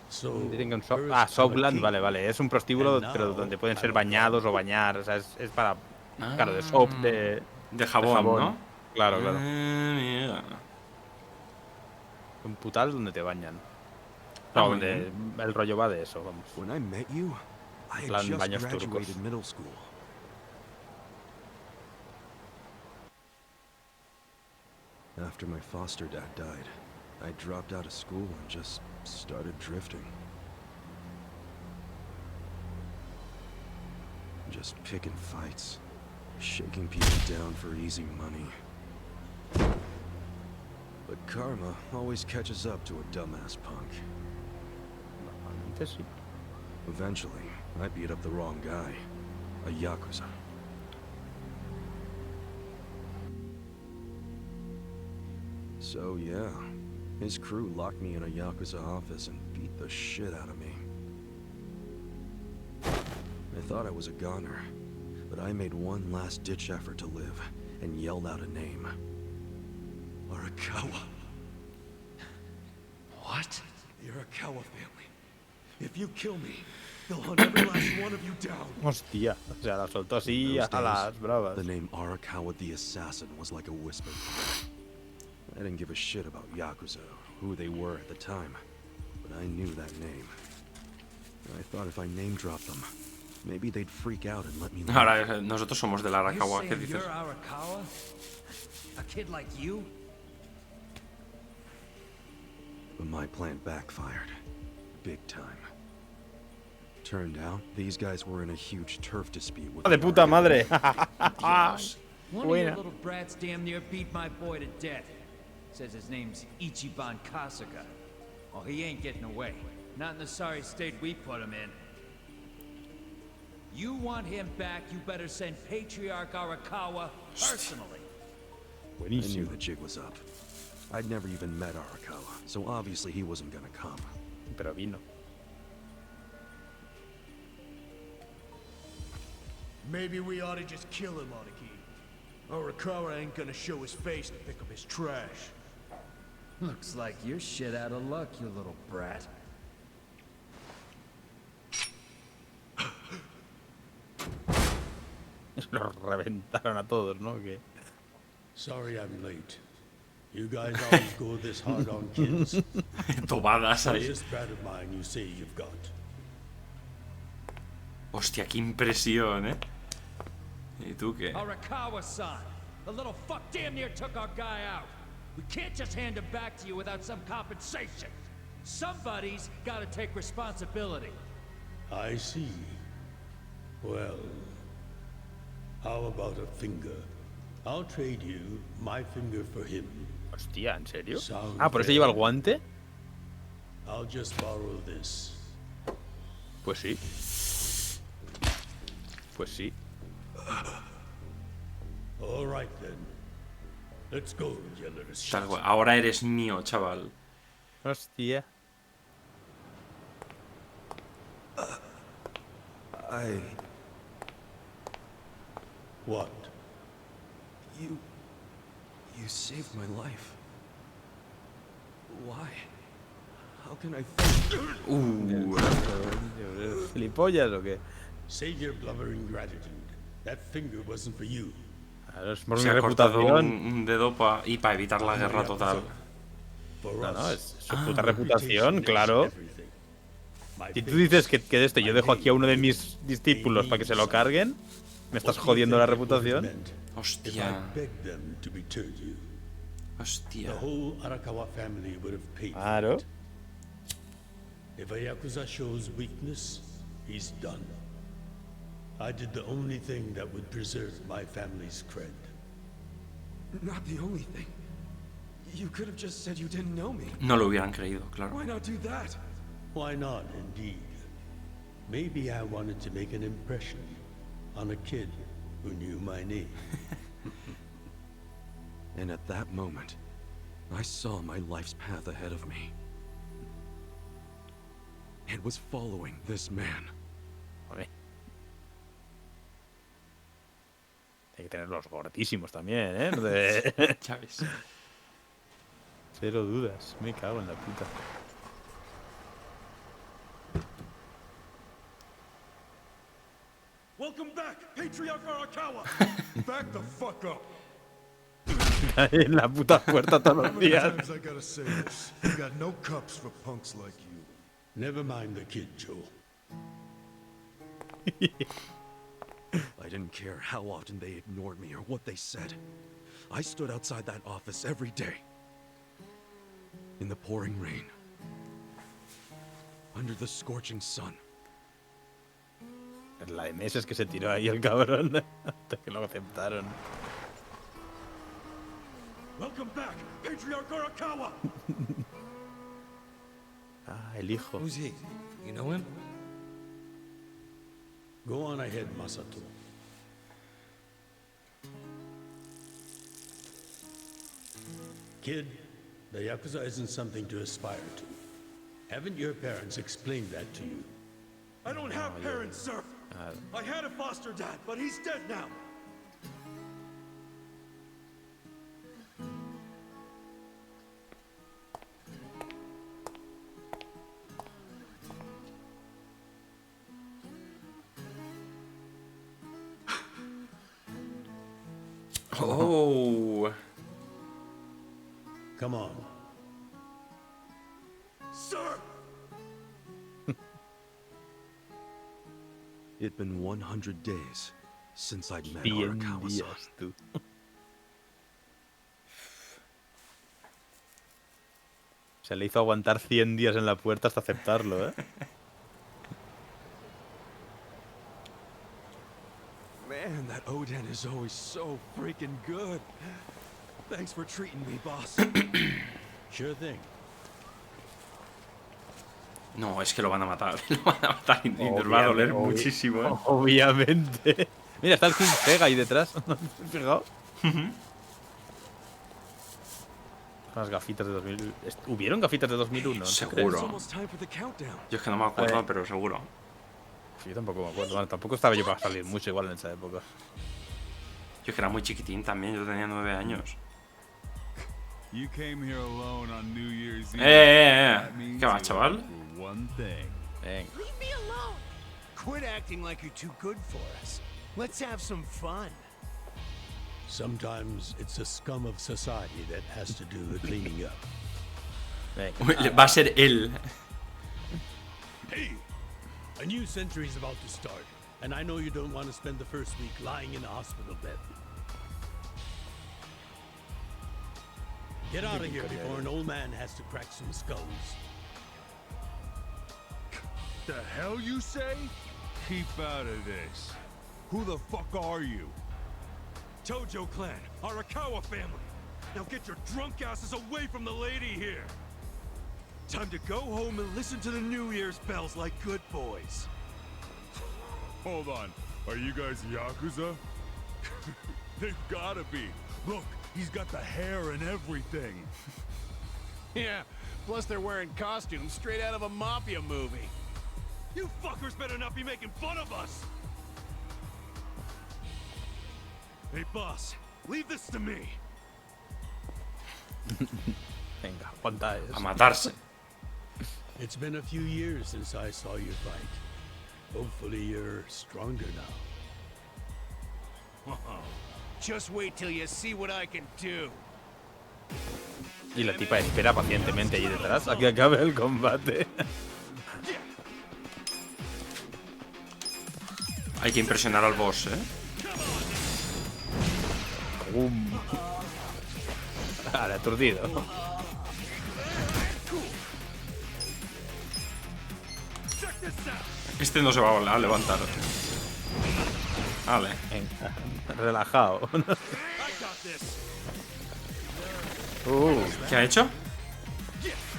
[SPEAKER 2] Dicen que Soapland, vale. Es un prostíbulo, pero donde pueden ser bañados o bañar. O sea, es para. Claro, de soap,
[SPEAKER 1] de jabón, ¿no?
[SPEAKER 2] Claro.
[SPEAKER 1] Mira.
[SPEAKER 2] Un putal donde te bañan.
[SPEAKER 1] Ah,
[SPEAKER 2] No,
[SPEAKER 1] muy bien.
[SPEAKER 2] el rollo va de eso, vamos.
[SPEAKER 4] When I met you, I had
[SPEAKER 2] plan
[SPEAKER 4] just
[SPEAKER 2] baños
[SPEAKER 4] graduated
[SPEAKER 2] turcos.
[SPEAKER 4] middle school. After my foster dad died, I dropped out of school and just started drifting. Just picking fights, shaking people down for easy money. But karma always catches up to a dumbass punk.
[SPEAKER 2] Normalmente sí.
[SPEAKER 4] Eventually, I beat up the wrong guy, a Yakuza. So yeah, his crew locked me in a Yakuza office and beat the shit out of me. I thought I was a goner, but I made one last-ditch effort to live and yelled out a name. Arakawa.
[SPEAKER 8] What?
[SPEAKER 4] The Arakawa family. If you kill me, they'll hunt every last one of you down.
[SPEAKER 2] Hostia, o sea, la soltó así
[SPEAKER 4] Those
[SPEAKER 2] a las
[SPEAKER 4] days,
[SPEAKER 2] bravas.
[SPEAKER 4] The name Arakawa the Assassin was like a whisper. I didn't give a shit about Yakuza, who they were at the time, but I knew that name. I thought if I name-dropped them, maybe they'd freak out and let me live.
[SPEAKER 1] Ahora, nosotros somos de la Arakawa, ¿qué
[SPEAKER 8] You're saying
[SPEAKER 1] dices?
[SPEAKER 8] you're Arakawa? A kid like you?
[SPEAKER 4] But my plan backfired. Big time. Turned out, these guys were in a huge turf dispute with
[SPEAKER 2] ¡De puta madre!
[SPEAKER 8] Dios. One of your
[SPEAKER 2] Buena.
[SPEAKER 8] little brats damn near beat my boy to death. Says his name's Ichiban Kasuga. Oh, he ain't getting away. Not in the sorry state we put him in. You want him back, you better send Patriarch Arakawa personally.
[SPEAKER 4] I knew
[SPEAKER 2] Buenísimo.
[SPEAKER 4] the jig was up. I'd never even met Arakawa, so obviously he wasn't gonna come.
[SPEAKER 2] Pero vino.
[SPEAKER 11] Maybe we ought to just kill him, Aniki. Arakawa ain't gonna show his face to pick up his trash.
[SPEAKER 8] Looks like you're shit out of luck, you little brat.
[SPEAKER 2] Los reventaron a todos, ¿no? Que...
[SPEAKER 5] Sorry I'm late. You guys always go this hard on kids.
[SPEAKER 1] Tomadas ahí.
[SPEAKER 5] This brat of mine you say you've got.
[SPEAKER 1] Hostia, qué impresión, ¿eh? ¿Y tú qué?
[SPEAKER 8] Arakawa-san, the little fuck damn near took our guy out. We can't just hand him back to you without some compensation. Somebody's gotta take responsibility.
[SPEAKER 5] I see. Well, how about a finger? I'll trade you my finger for him.
[SPEAKER 2] Hostia, ¿en serio?
[SPEAKER 5] Sounds
[SPEAKER 2] Ah, ¿por eso
[SPEAKER 5] fair.
[SPEAKER 2] lleva el guante?
[SPEAKER 5] I'll just borrow this.
[SPEAKER 2] Pues sí. Pues sí.
[SPEAKER 5] All right then. Let's go, you little shit.
[SPEAKER 1] Tal cual. Ahora eres mío, chaval.
[SPEAKER 2] Hostia.
[SPEAKER 5] What?
[SPEAKER 4] You saved my life. Why? How can I
[SPEAKER 2] ¿Gilipollas o qué?
[SPEAKER 5] Save your blubbering gratitude. That finger wasn't for you.
[SPEAKER 2] Claro, es por
[SPEAKER 1] Se
[SPEAKER 2] mi
[SPEAKER 1] ha cortado
[SPEAKER 2] reputación.
[SPEAKER 1] un dedo y para evitar la guerra total.
[SPEAKER 5] For
[SPEAKER 2] No, no,
[SPEAKER 5] us,
[SPEAKER 2] es su puta
[SPEAKER 5] reputation
[SPEAKER 2] reputación,
[SPEAKER 5] is
[SPEAKER 2] claro.
[SPEAKER 5] everything. My
[SPEAKER 2] Si tú
[SPEAKER 5] face,
[SPEAKER 2] dices que de esto yo
[SPEAKER 5] my
[SPEAKER 2] dejo aquí a uno de
[SPEAKER 5] name,
[SPEAKER 2] mis discípulos para que se lo
[SPEAKER 5] names.
[SPEAKER 2] carguen, ¿me estás
[SPEAKER 5] What do you
[SPEAKER 2] jodiendo la
[SPEAKER 5] think it would have
[SPEAKER 2] reputación?
[SPEAKER 5] meant If
[SPEAKER 1] Hostia.
[SPEAKER 5] I begged them to return you,
[SPEAKER 1] Hostia.
[SPEAKER 5] the whole Arakawa family would have paid for
[SPEAKER 2] Claro.
[SPEAKER 5] it. If a Yakuza shows weakness, he's done. I did the only thing that would preserve my family's cred.
[SPEAKER 4] Not the only thing. You could have just said you didn't know me.
[SPEAKER 1] No lo hubieran creído, claro.
[SPEAKER 4] Why not do that?
[SPEAKER 5] Why not, indeed? Maybe I wanted to make an impression on a kid who knew my name.
[SPEAKER 4] And at that moment, I saw my life's path ahead of me. It was following this man.
[SPEAKER 2] Joder. Hay que tener los gordísimos también, ¿eh? De...
[SPEAKER 1] Ya ves.
[SPEAKER 2] Cero dudas. Me cago en la puta.
[SPEAKER 11] Patriarch Arakawa! Back the fuck up!
[SPEAKER 2] Ahí en la puta puerta todos los
[SPEAKER 11] How many
[SPEAKER 2] días.
[SPEAKER 11] times I gotta say this? You got no cups for punks like you.
[SPEAKER 5] Never mind the kid, Joe.
[SPEAKER 4] I didn't care how often they ignored me or what they said. I stood outside that office every day. In the pouring rain. Under the scorching sun.
[SPEAKER 2] La de meses que se tiró ahí el cabrón. Hasta que lo aceptaron.
[SPEAKER 11] Welcome back, Patriarch Arakawa!
[SPEAKER 2] Ah, el hijo.
[SPEAKER 12] Who's he? You know him?
[SPEAKER 5] Go on ahead, Masato. Kid, the Yakuza isn't something to aspire to. Haven't your parents explained that to you?
[SPEAKER 11] I don't have parents, sir! I had a foster dad, but he's dead now!
[SPEAKER 1] Oh.
[SPEAKER 5] Come on.
[SPEAKER 11] Sir!
[SPEAKER 4] It'd been 100 days since I'd met
[SPEAKER 2] 100
[SPEAKER 4] Arakawa-san.
[SPEAKER 2] días, tú. Se le hizo aguantar 100 días en la puerta hasta aceptarlo, ¿eh?
[SPEAKER 4] Man, that Oden is always so freaking good. Thanks for treating me, boss.
[SPEAKER 5] Sure thing.
[SPEAKER 1] No, es que lo van a matar. Lo van a matar y nos va a doler muchísimo, ¿eh?
[SPEAKER 2] Obviamente. Mira, está el King Pega ahí detrás. ¿No te has fijado? Las gafitas de 2000. ¿Hubieron gafitas de 2001? ¿No
[SPEAKER 1] Seguro. Yo es que no me acuerdo, pero seguro.
[SPEAKER 2] Yo tampoco me acuerdo. Bueno, tampoco estaba yo para salir mucho igual en esa época.
[SPEAKER 1] Yo es que era muy chiquitín también. Yo tenía 9 años.
[SPEAKER 13] You came here alone on New Year's Eve.
[SPEAKER 1] ¿Qué va, chaval?
[SPEAKER 13] One thing.
[SPEAKER 2] Venga.
[SPEAKER 11] Leave me alone! Quit acting like you're too good for us. Let's have some fun.
[SPEAKER 5] Sometimes it's the scum of society that has to do the cleaning up.
[SPEAKER 2] Venga.
[SPEAKER 1] Va a ser él.
[SPEAKER 5] Hey! A new century's about to start, and I know you don't want to spend the first week lying in a hospital bed. Get out of here before an old man has to crack some skulls.
[SPEAKER 13] The hell you say? Keep out of this. Who the fuck are you?
[SPEAKER 11] Tojo clan, Arakawa family. Now get your drunk asses away from the lady here. Time to go home and listen to the New Year's bells like good boys.
[SPEAKER 13] Hold on. Are you guys Yakuza? They've gotta be. Look, he's got the hair and everything.
[SPEAKER 11] Yeah, plus they're wearing costumes straight out of a mafia movie. You fuckers better not be making fun of us! Hey, boss, leave this to me.
[SPEAKER 2] Venga, aguanta eso.
[SPEAKER 1] A matarse.
[SPEAKER 5] It's been a few years since I saw you fight. Hopefully you're stronger now.
[SPEAKER 11] Just wait till you see what I can do.
[SPEAKER 2] Y la tipa espera pacientemente ahí detrás a que acabe el combate.
[SPEAKER 1] Hay que impresionar al boss, ¿eh?
[SPEAKER 2] Vale, aturdido.
[SPEAKER 1] Este no se va a levantar. Vale.
[SPEAKER 2] Venga, relajado.
[SPEAKER 1] ¿Qué ha hecho?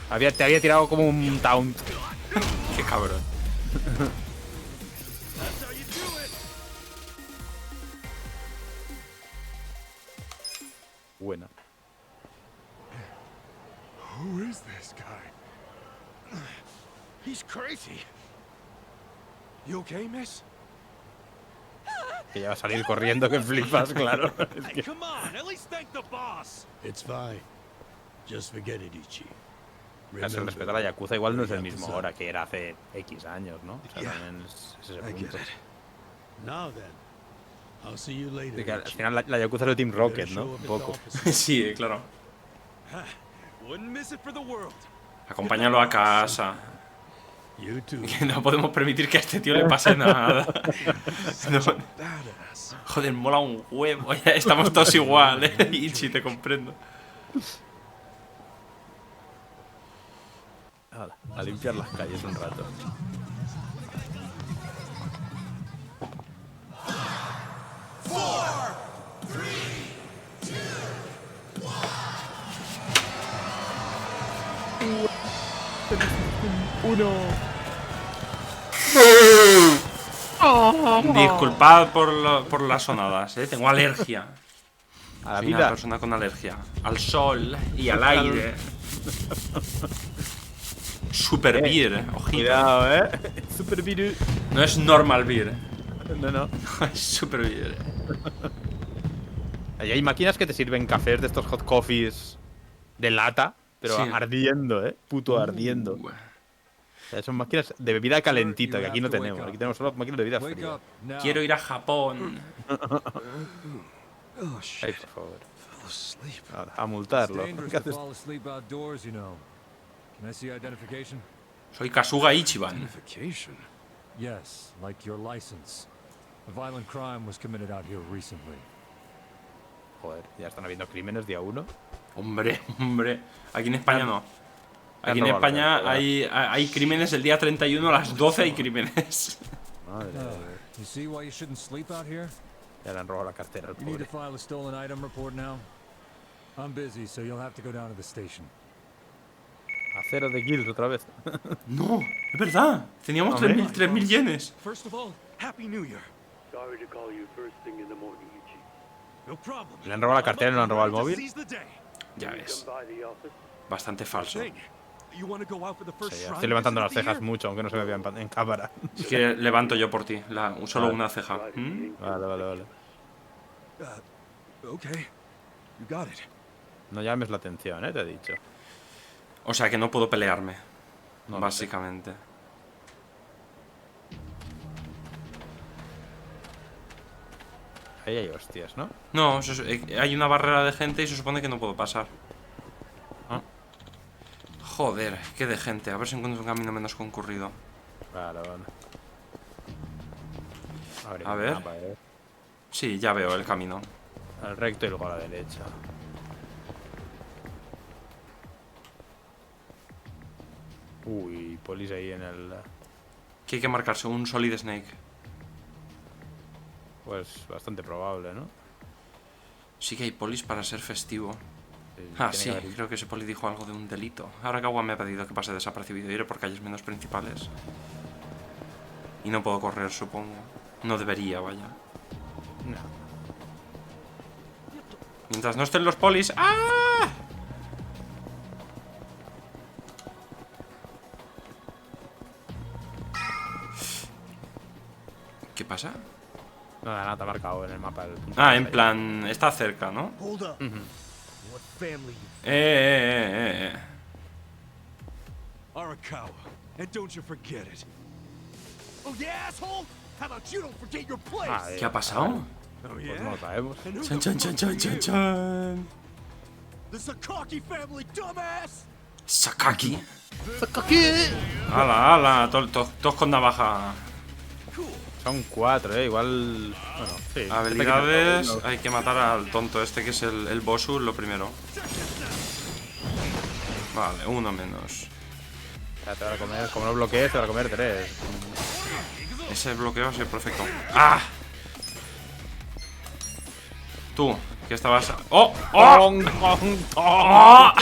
[SPEAKER 2] Te había tirado como un taunt.
[SPEAKER 1] Qué cabrón.
[SPEAKER 2] Buena.
[SPEAKER 11] Who is this guy? He's crazy. You okay, miss?
[SPEAKER 2] Que ya va a salir corriendo que flipas, claro. Es
[SPEAKER 11] Hey,
[SPEAKER 2] que...
[SPEAKER 11] come on, at least thank the boss.
[SPEAKER 5] It's fine. Just forget it, Ichi.
[SPEAKER 2] El respeto a la Yakuza igual no es el mismo ahora que era hace X años, ¿no? O sea, también es ese punto.
[SPEAKER 5] Now then, I'll see you later.
[SPEAKER 2] De que al final la Yakuza es de Team Rocket, ¿no? Un poco.
[SPEAKER 1] Sí, claro.
[SPEAKER 11] Wouldn't miss it for the world.
[SPEAKER 1] Acompáñalo a casa.
[SPEAKER 5] You too.
[SPEAKER 1] Que no podemos permitir que a este tío le pase nada. No. Joder, mola un huevo. Ya estamos todos igual, Ichi, te comprendo.
[SPEAKER 2] A limpiar las calles un rato.
[SPEAKER 1] Disculpad por las sonadas, tengo alergia.
[SPEAKER 2] A la
[SPEAKER 1] Soy
[SPEAKER 2] vida.
[SPEAKER 1] una persona con alergia. Al sol y al aire. Super beer, ojito.
[SPEAKER 2] Cuidado, Super beer.
[SPEAKER 1] No es normal beer.
[SPEAKER 2] No.
[SPEAKER 1] Es super beer.
[SPEAKER 2] Ahí hay máquinas que te sirven cafés de estos hot coffees de lata, pero
[SPEAKER 1] Sí.
[SPEAKER 2] ardiendo, puto ardiendo. O sea, son máquinas de bebida calentita, que aquí no tenemos. Aquí tenemos solo máquinas de bebida fría.
[SPEAKER 1] Quiero ir a Japón.
[SPEAKER 4] Oh,
[SPEAKER 2] Ay,
[SPEAKER 4] shit.
[SPEAKER 2] por favor.
[SPEAKER 4] Fell asleep.
[SPEAKER 2] A multarlo.
[SPEAKER 8] Dangerous
[SPEAKER 2] ¿Qué
[SPEAKER 8] to
[SPEAKER 2] haces?
[SPEAKER 8] fall asleep outdoors, you know. Can I see identification?
[SPEAKER 1] Soy Kasuga Ichiban.
[SPEAKER 4] Identification.
[SPEAKER 8] Yes, like your license. A violent crime was committed out here recently.
[SPEAKER 2] Joder, ya están habiendo crímenes día 1.
[SPEAKER 1] Hombre. Aquí en España no. Aquí en
[SPEAKER 2] robado la
[SPEAKER 1] España
[SPEAKER 2] cartera.
[SPEAKER 1] hay crímenes el día 31 a las 12 hay crímenes.
[SPEAKER 2] Madre mía.
[SPEAKER 8] You see why you shouldn't sleep out here?
[SPEAKER 2] Ya le han robado la cartera al
[SPEAKER 8] You need to
[SPEAKER 2] pobre.
[SPEAKER 8] file a stolen item report now. I'm busy, so you'll have to go down to the station.
[SPEAKER 2] A 0 de kills otra vez.
[SPEAKER 1] No, es verdad. Teníamos
[SPEAKER 2] Hombre.
[SPEAKER 1] 3.000 yenes.
[SPEAKER 4] First of all, Happy New Year.
[SPEAKER 11] Sorry to call you first thing in the morning, Ichi.
[SPEAKER 4] No problem.
[SPEAKER 2] Le han robado la cartera y no le han robado el
[SPEAKER 4] Just
[SPEAKER 2] móvil.
[SPEAKER 4] seize the day.
[SPEAKER 1] Ya
[SPEAKER 11] Come
[SPEAKER 1] ves.
[SPEAKER 11] by the office.
[SPEAKER 1] Bastante falso.
[SPEAKER 4] Thing. You want to go out for the first
[SPEAKER 2] Sí,
[SPEAKER 4] shrine
[SPEAKER 2] estoy levantando las
[SPEAKER 4] visit of the
[SPEAKER 2] cejas
[SPEAKER 4] year?
[SPEAKER 2] mucho, aunque no se me vea en cámara.
[SPEAKER 1] Es que levanto yo por ti. Solo
[SPEAKER 2] Vale.
[SPEAKER 1] una ceja.
[SPEAKER 2] Vale.
[SPEAKER 4] Okay. You got it.
[SPEAKER 2] No llames la atención, te he dicho.
[SPEAKER 1] O sea que no puedo pelearme.
[SPEAKER 2] No,
[SPEAKER 1] básicamente.
[SPEAKER 2] Ahí hay hostias, ¿no?
[SPEAKER 1] No, hay una barrera de gente y se supone que no puedo pasar.
[SPEAKER 2] Ah.
[SPEAKER 1] Joder, qué de gente. A ver si encuentro un camino menos concurrido.
[SPEAKER 2] Vale.
[SPEAKER 1] A ver.
[SPEAKER 2] Mapa,
[SPEAKER 1] Sí, ya veo el camino.
[SPEAKER 2] Al recto y luego a la derecha. Uy, polis ahí en el...
[SPEAKER 1] Que hay que marcarse un Solid Snake.
[SPEAKER 2] Pues bastante probable, ¿no?
[SPEAKER 1] Sí que hay polis para ser festivo.
[SPEAKER 2] Tiene
[SPEAKER 1] Sí,
[SPEAKER 2] que haber-
[SPEAKER 1] creo que ese poli dijo algo de un delito. Ahora Kawa me ha pedido que pase desapercibido. Iré por calles menos principales. Y no puedo correr, supongo. No debería, vaya.
[SPEAKER 2] No.
[SPEAKER 1] Mientras no estén los polis... ¡Ah! ¿Qué pasa?
[SPEAKER 2] Nada, te ha marcado en el mapa el punto.
[SPEAKER 1] Ah, en plan... Está cerca, ¿no?
[SPEAKER 11] Hold up. What family you
[SPEAKER 4] Arakawa. And don't you forget it. Oh, yeah, asshole? How about you don't forget your place?
[SPEAKER 1] ¿Qué ha pasado?
[SPEAKER 4] Oh,
[SPEAKER 2] Pues
[SPEAKER 4] yeah?
[SPEAKER 2] no lo sabemos.
[SPEAKER 4] And who
[SPEAKER 1] Chan,
[SPEAKER 4] the
[SPEAKER 1] chan,
[SPEAKER 4] fuck
[SPEAKER 1] chan,
[SPEAKER 4] are
[SPEAKER 1] chan,
[SPEAKER 4] you?
[SPEAKER 1] chan, chan.
[SPEAKER 4] The Sakaki family, dumbass!
[SPEAKER 1] Sakaki. Ala, todos con navaja.
[SPEAKER 2] Son 4, igual... Bueno, sí.
[SPEAKER 1] Habilidades, hay que matar al tonto este que es el Bosu, lo primero. Vale, uno menos.
[SPEAKER 2] Ya te van a comer, como no bloquees, te van a comer 3.
[SPEAKER 1] Ese bloqueo ha sido perfecto. ¡Ah! Tú, que estabas... ¡Oh! ¡Oh! ¡Oh!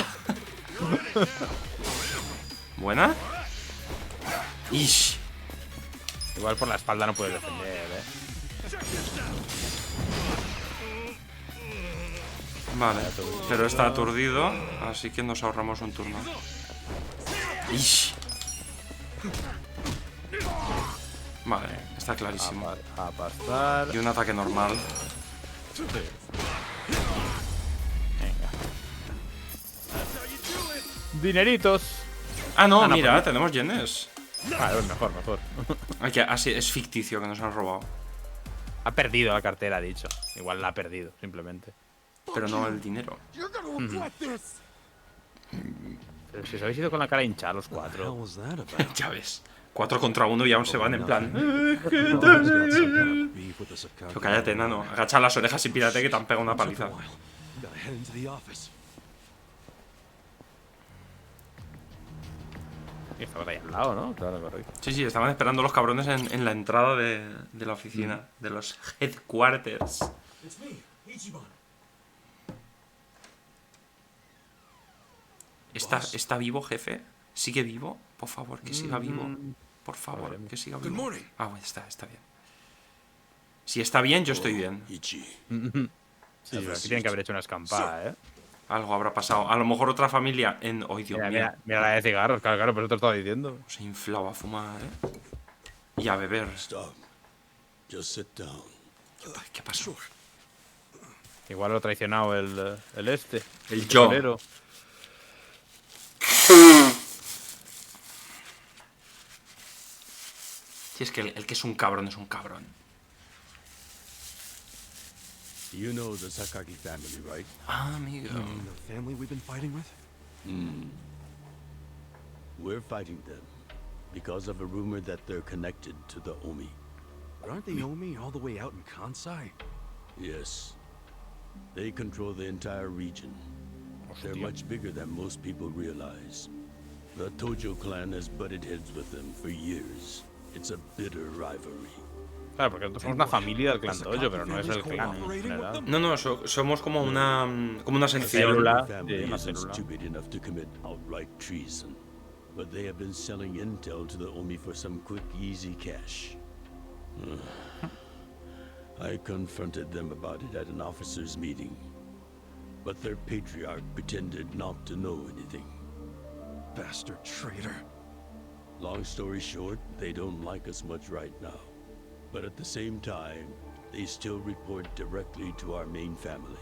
[SPEAKER 1] ¿Buena? ¡Ish!
[SPEAKER 2] Igual por la espalda no puedes defender,
[SPEAKER 1] Vale, pero está aturdido, así que nos ahorramos un turno. ¡Ish! Vale, está clarísimo.
[SPEAKER 2] A pasar.
[SPEAKER 1] Y un ataque normal.
[SPEAKER 2] Venga. Dineritos.
[SPEAKER 1] Ah, no,
[SPEAKER 2] Ah, no,
[SPEAKER 1] mira,
[SPEAKER 2] pues-
[SPEAKER 1] tenemos yenes.
[SPEAKER 2] Vale, mejor.
[SPEAKER 1] Así es ficticio que nos han robado.
[SPEAKER 2] Ha perdido la cartera, ha dicho. Igual la ha perdido, simplemente.
[SPEAKER 1] Pero no el dinero.
[SPEAKER 2] Pero si os habéis ido con la cara hinchada los 4.
[SPEAKER 1] Ya ves. 4 contra 1 y aún se van en plan. Pero cállate, enano. Agacha las orejas y pírate que te han pegado una paliza.
[SPEAKER 2] Y estaba ahí al lado, ¿no? Claro, correcto.
[SPEAKER 1] Sí, estaban esperando los cabrones en la entrada de la oficina, de los headquarters. ¿Está vivo, jefe? ¿Sigue vivo? Por favor, que siga vivo. Por favor, que siga vivo. Ah, bueno, está bien. Si está bien, yo estoy bien.
[SPEAKER 2] Sí, pero aquí tienen que haber hecho una escampada, ¿eh?
[SPEAKER 1] Algo habrá pasado. A lo mejor otra familia en... ¡Ay, Dios mío!
[SPEAKER 2] Mira la de cigarros, claro, pero te lo estaba diciendo.
[SPEAKER 1] Se inflaba a fumar, ¿eh? Y a beber. ¿Qué pasó?
[SPEAKER 2] Igual lo ha traicionado el
[SPEAKER 1] El yo.
[SPEAKER 2] Tesorero.
[SPEAKER 1] Si es que el que es un cabrón es un cabrón.
[SPEAKER 5] You know the Sakaki family, right?
[SPEAKER 1] Ah, amigo.
[SPEAKER 4] The family we've been fighting with?
[SPEAKER 5] We're fighting them because of a rumor that they're connected to the Omi.
[SPEAKER 4] But aren't the Omi all the way out in Kansai?
[SPEAKER 5] Yes. They control the entire region. They're much bigger than most people realize. The Tojo clan has butted heads with them for years. It's a bitter rivalry.
[SPEAKER 2] Claro, porque nosotros somos una familia del clan Tojo, pero no es el clan en general.
[SPEAKER 1] No, somos como una sección.
[SPEAKER 2] Célula.
[SPEAKER 5] Family isn't stupid enough to commit outright treason, but they have been selling intel to the Omi for some quick, easy cash. I confronted them about it at an officers' meeting, but their patriarch pretended not to know anything.
[SPEAKER 4] Bastard traitor.
[SPEAKER 5] Long story short, they don't like us much right now. But at the same time, they still report directly to our main family.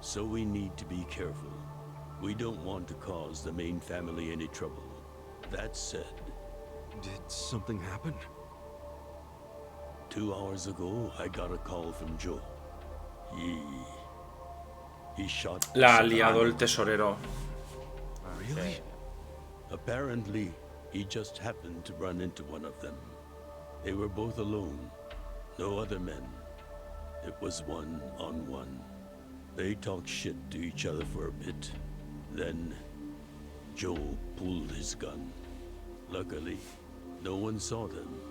[SPEAKER 5] So we need to be careful. We don't want to cause the main family any trouble. That said...
[SPEAKER 4] Did something happen?
[SPEAKER 5] 2 hours ago, I got a call from Joe. He shot...
[SPEAKER 1] La ha liado el tesorero.
[SPEAKER 4] Really?
[SPEAKER 5] Apparently, he just happened to run into one of them. They were both alone. No other men. It was one-on-one. They talked shit to each other for a bit. Then, Joe pulled his gun. Luckily, no one saw them.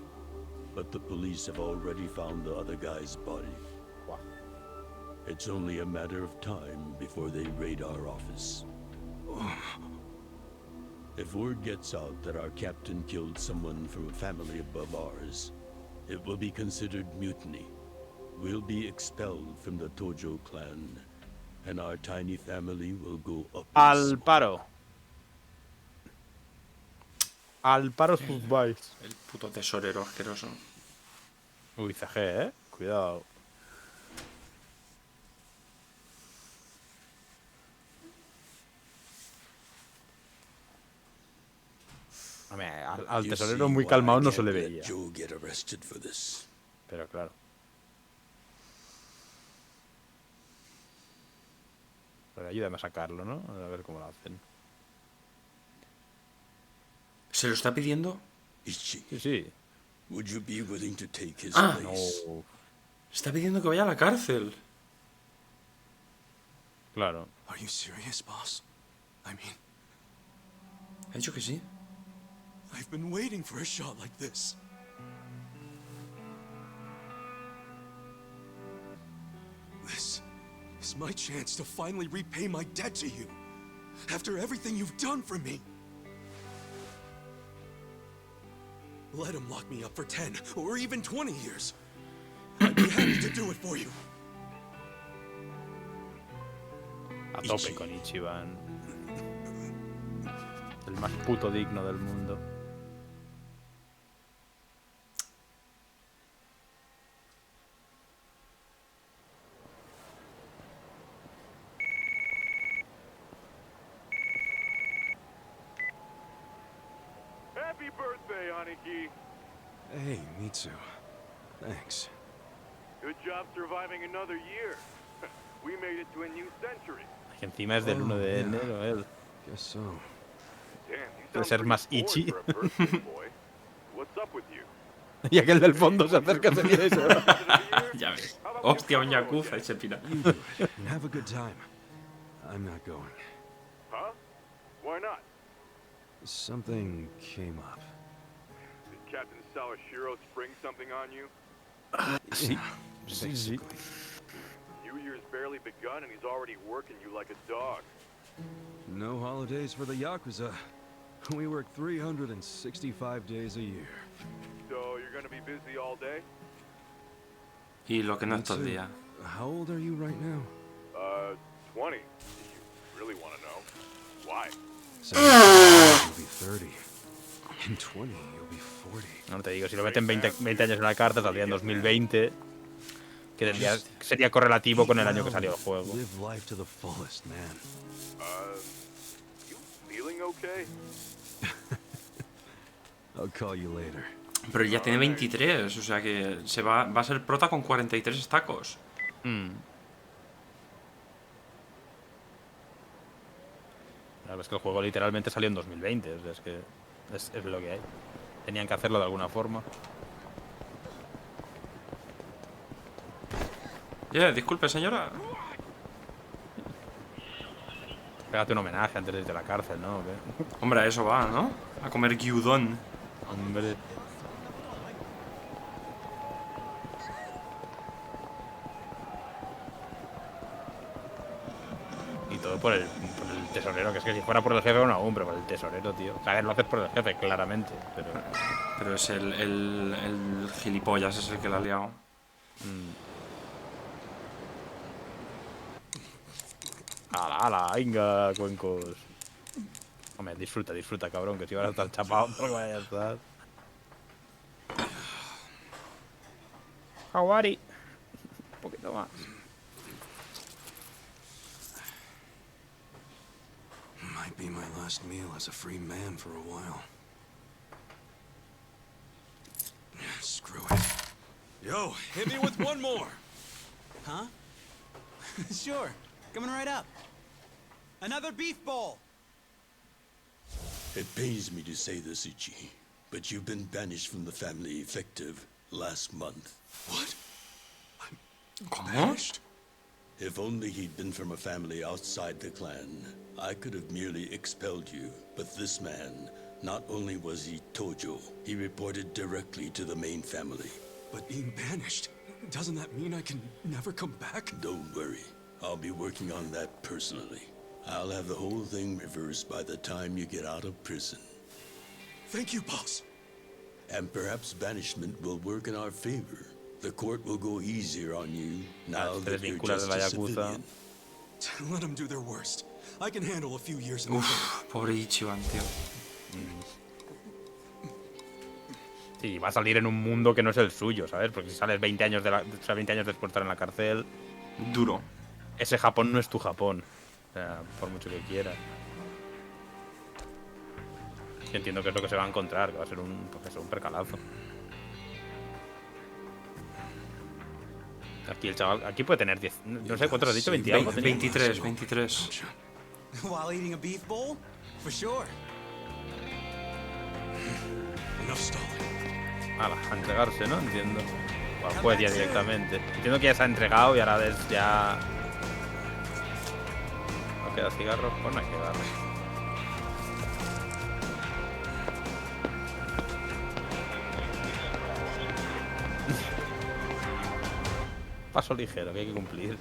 [SPEAKER 5] But the police have already found the other guy's body.
[SPEAKER 2] Wow.
[SPEAKER 5] It's only a matter of time before they raid our office. If word gets out that our captain killed someone from a family above ours, it will be considered mutiny. We'll be expelled from the Tojo clan, and our tiny family will go up.
[SPEAKER 2] Al paro. Al paro sus vais.
[SPEAKER 1] El puto tesorero asqueroso.
[SPEAKER 2] Uy, CG, cuidado. Al tesorero muy calmado no se le veía. Pero claro. Pero ayúdame a sacarlo, ¿no? A ver cómo lo hacen.
[SPEAKER 1] ¿Se lo está pidiendo?
[SPEAKER 2] Sí.
[SPEAKER 1] No. Está pidiendo que vaya a la cárcel.
[SPEAKER 2] Claro.
[SPEAKER 4] Are you serious, boss? I mean,
[SPEAKER 1] Ha dicho que sí.
[SPEAKER 4] I've been waiting for a shot like this. This is my chance to finally repay my debt to you. After everything you've done for me. Let him lock me up for 10 or even 20 years. I'd be happy to do it for you.
[SPEAKER 2] A tope con Ichiban. El más puto digno del mundo.
[SPEAKER 13] Happy birthday, Aniki.
[SPEAKER 4] Hey, Mitsu. Thanks.
[SPEAKER 11] Good job surviving another year. We made it to a new century.
[SPEAKER 2] Que encima es del 1 de enero, él.
[SPEAKER 3] Guess so.
[SPEAKER 11] Damn, you
[SPEAKER 2] Puede
[SPEAKER 11] sound
[SPEAKER 2] ser
[SPEAKER 11] pretty
[SPEAKER 2] más
[SPEAKER 11] bored
[SPEAKER 2] itchy.
[SPEAKER 11] for a birthday boy. What's up with you?
[SPEAKER 2] Y aquel del fondo se acerca, se mira y se va.
[SPEAKER 1] Ya ves. Hostia, un Yakuza y se pira.
[SPEAKER 3] You do it and have a good time. I'm not going.
[SPEAKER 11] Huh? Why not?
[SPEAKER 3] Something came up.
[SPEAKER 11] Did Captain Sawashiro spring something on you?
[SPEAKER 2] Sí, sí, sí.
[SPEAKER 11] New Year's barely begun and he's already working you like a dog.
[SPEAKER 3] No holidays for the Yakuza. We work 365 days a year.
[SPEAKER 11] So you're gonna be busy all day?
[SPEAKER 1] Y lo que no es todo el
[SPEAKER 3] Mitsu,
[SPEAKER 1] día.
[SPEAKER 3] how old are you right now?
[SPEAKER 11] 20. You really want to know? Why?
[SPEAKER 3] So you'll be 30. In 20, you'll be 40.
[SPEAKER 2] No te digo, si lo meten 20 años en una carta, saldría en 2020. Que sería correlativo con el año que salió el juego.
[SPEAKER 3] Live life to the fullest, man.
[SPEAKER 11] You feeling okay?
[SPEAKER 3] I'll call you later.
[SPEAKER 1] Pero ya tiene 23, o sea que va a ser prota con 43 estacos.
[SPEAKER 2] La verdad es que el juego literalmente salió en 2020, o sea, es que es lo que hay. Tenían que hacerlo de alguna forma.
[SPEAKER 1] Disculpe, señora.
[SPEAKER 2] Pégate un homenaje antes de irte a la cárcel, ¿no? ¿O qué?
[SPEAKER 1] Hombre, a eso va, ¿no? A comer gyudon.
[SPEAKER 2] Hombre. Y todo por el tesorero, que es que si fuera por el jefe, no, pero por el tesorero, tío. O sea, lo haces por el jefe, claramente,
[SPEAKER 1] Pero es el gilipollas, es el que la ha liado.
[SPEAKER 2] ¡Hala, hala! ¡Venga, cuencos! Hombre, disfruta, cabrón, que si ahora estás chapado, no vaya a estar. Hawari. Un poquito más.
[SPEAKER 3] Might be my last meal as a free man for a while. Screw it.
[SPEAKER 4] Yo, hit me with one more.
[SPEAKER 12] Huh? Sure. Coming right up. Another beef bowl.
[SPEAKER 5] It pains me to say this, Ichi, but you've been banished from the family effective last month.
[SPEAKER 4] What?
[SPEAKER 1] ¿Cómo?
[SPEAKER 4] Banished?
[SPEAKER 5] If only he'd been from a family outside the clan, I could have merely expelled you. But this man, not only was he Tojo, he reported directly to the main family.
[SPEAKER 4] But being banished, doesn't that mean I can never come back?
[SPEAKER 5] Don't worry. I'll be working on that personally. I'll have the whole thing reversed by the time you get out of prison.
[SPEAKER 4] Thank you, boss.
[SPEAKER 5] And perhaps banishment will work in our favor. The court will go easier on you now that you're just a civilian.
[SPEAKER 4] Let them do their worst. I can handle a few years in the
[SPEAKER 1] Pobre Ichiban, tío.
[SPEAKER 2] Sí, va a salir en un mundo que no es el suyo, ¿sabes? Porque si sales 20 años, 20 años después de estar en la cárcel...
[SPEAKER 1] Duro.
[SPEAKER 2] Ese Japón no es tu Japón. O sea, por mucho que quieras. Yo entiendo que es lo que se va a encontrar, que va a ser un percalazo. Aquí el chaval... Aquí puede tener 10... No sé, ¿cuántos has dicho? 20 algo.
[SPEAKER 1] 23.
[SPEAKER 12] While eating a beef bowl? For sure.
[SPEAKER 4] Enough stalling.
[SPEAKER 2] Hala, a entregarse, ¿no? Entiendo. Bueno, pues ya directamente. Entiendo que ya se ha entregado y ahora ya... ¿No queda cigarros? Pues no hay que darle. Paso ligero, que hay que cumplir.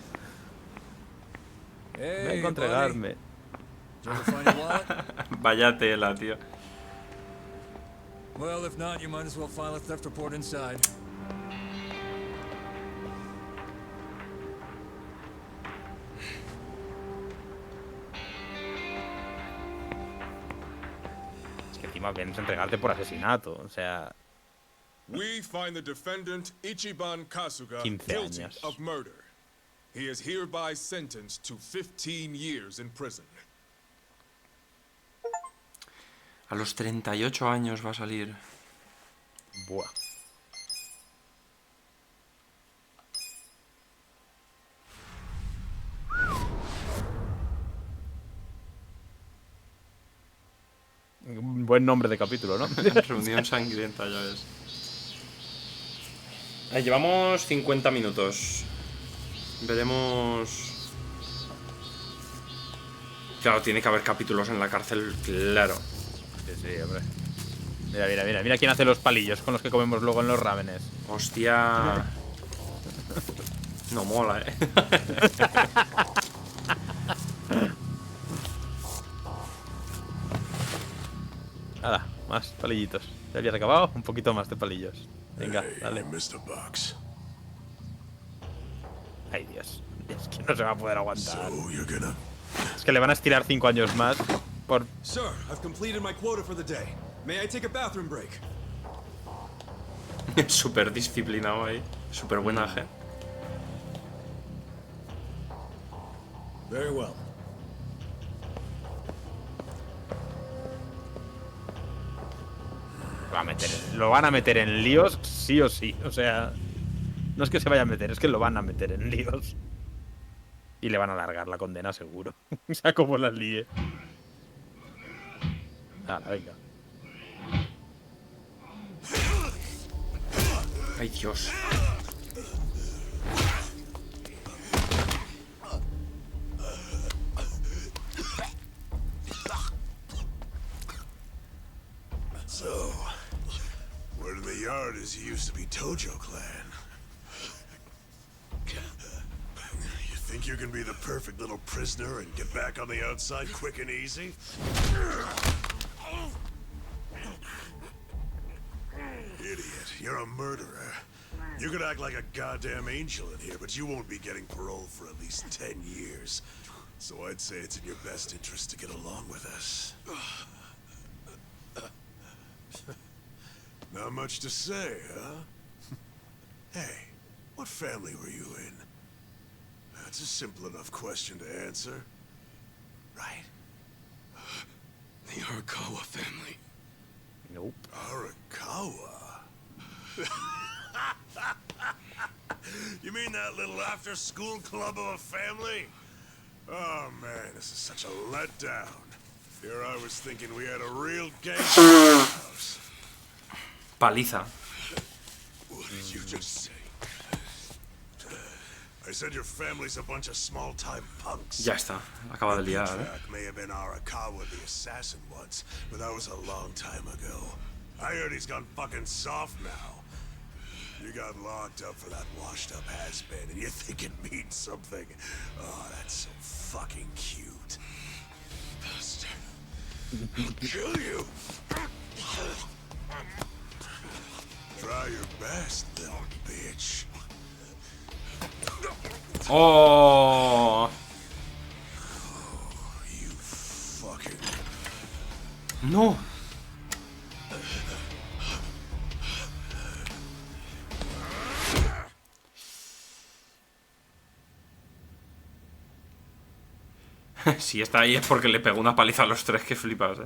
[SPEAKER 2] Vengo a entregarme.
[SPEAKER 1] Vaya tela, tío.
[SPEAKER 8] Well, if not, you might as well file a theft report inside.
[SPEAKER 2] Es que encima vienes a entregarte por asesinato, o sea...
[SPEAKER 13] We find the defendant Ichiban Kasuga
[SPEAKER 2] 15
[SPEAKER 13] guilty
[SPEAKER 2] años.
[SPEAKER 13] of murder. He is hereby sentenced to 15 years in prison.
[SPEAKER 1] A los 38 años va a salir.
[SPEAKER 2] Buah. Buen nombre de capítulo, ¿no?
[SPEAKER 1] Reunión sangrienta, ya ves. Llevamos 50 minutos. Veremos... Claro, tiene que haber capítulos en la cárcel, claro.
[SPEAKER 2] Sí, hombre. Mira quién hace los palillos con los que comemos luego en los rámenes.
[SPEAKER 1] Hostia. No mola,
[SPEAKER 2] Nada, más palillitos. ¿Ya habías acabado? Un poquito más de palillos. Venga, dale.
[SPEAKER 11] Mr. Bucks.
[SPEAKER 2] Ay, Dios. Es que no se va a poder aguantar.
[SPEAKER 11] So you're gonna...
[SPEAKER 2] Es que le van a estirar 5 años más por...
[SPEAKER 4] Sir, I've completed my quota for the day. May I take a bathroom break?
[SPEAKER 1] Súper disciplinado ahí. Súper buenaje.
[SPEAKER 11] Very well.
[SPEAKER 2] Lo van a meter en líos sí o sí. O sea, no es que se vaya a meter, es que lo van a meter en líos. Y le van a alargar la condena seguro. O sea, como las líe. Venga.
[SPEAKER 1] Ay, Dios.
[SPEAKER 11] So, word in the yard is you used to be Tojo Clan. You think you can be the perfect little prisoner and get back on the outside quick and easy? Idiot, you're a murderer. You could act like a goddamn angel in here, but you won't be getting parole for at least 10 years. So I'd say it's in your best interest to get along with us. Not much to say, huh? Hey, what family were you in? That's a simple enough question to answer. Right?
[SPEAKER 4] The Arakawa family.
[SPEAKER 2] Nope.
[SPEAKER 11] Arakawa? You mean that little after-school club of a family? Oh man, this is such a letdown. Here I was thinking we had a real gangster house.
[SPEAKER 1] Paliza.
[SPEAKER 11] What did you just say? I said your family's a bunch of small-time punks.
[SPEAKER 1] Ya está, acaba de liar,
[SPEAKER 11] Jack may have been Arakawa the assassin once, but that was a long time ago. I heard he's gone fucking soft now. You got locked up for that washed-up has-been, and you think it means something. Oh, that's so fucking cute. Bastard. I'll kill you. Try your best, little bitch.
[SPEAKER 1] Oh.
[SPEAKER 11] You fucking...
[SPEAKER 1] No. Si está ahí es porque le pegó una paliza a los tres, que flipas,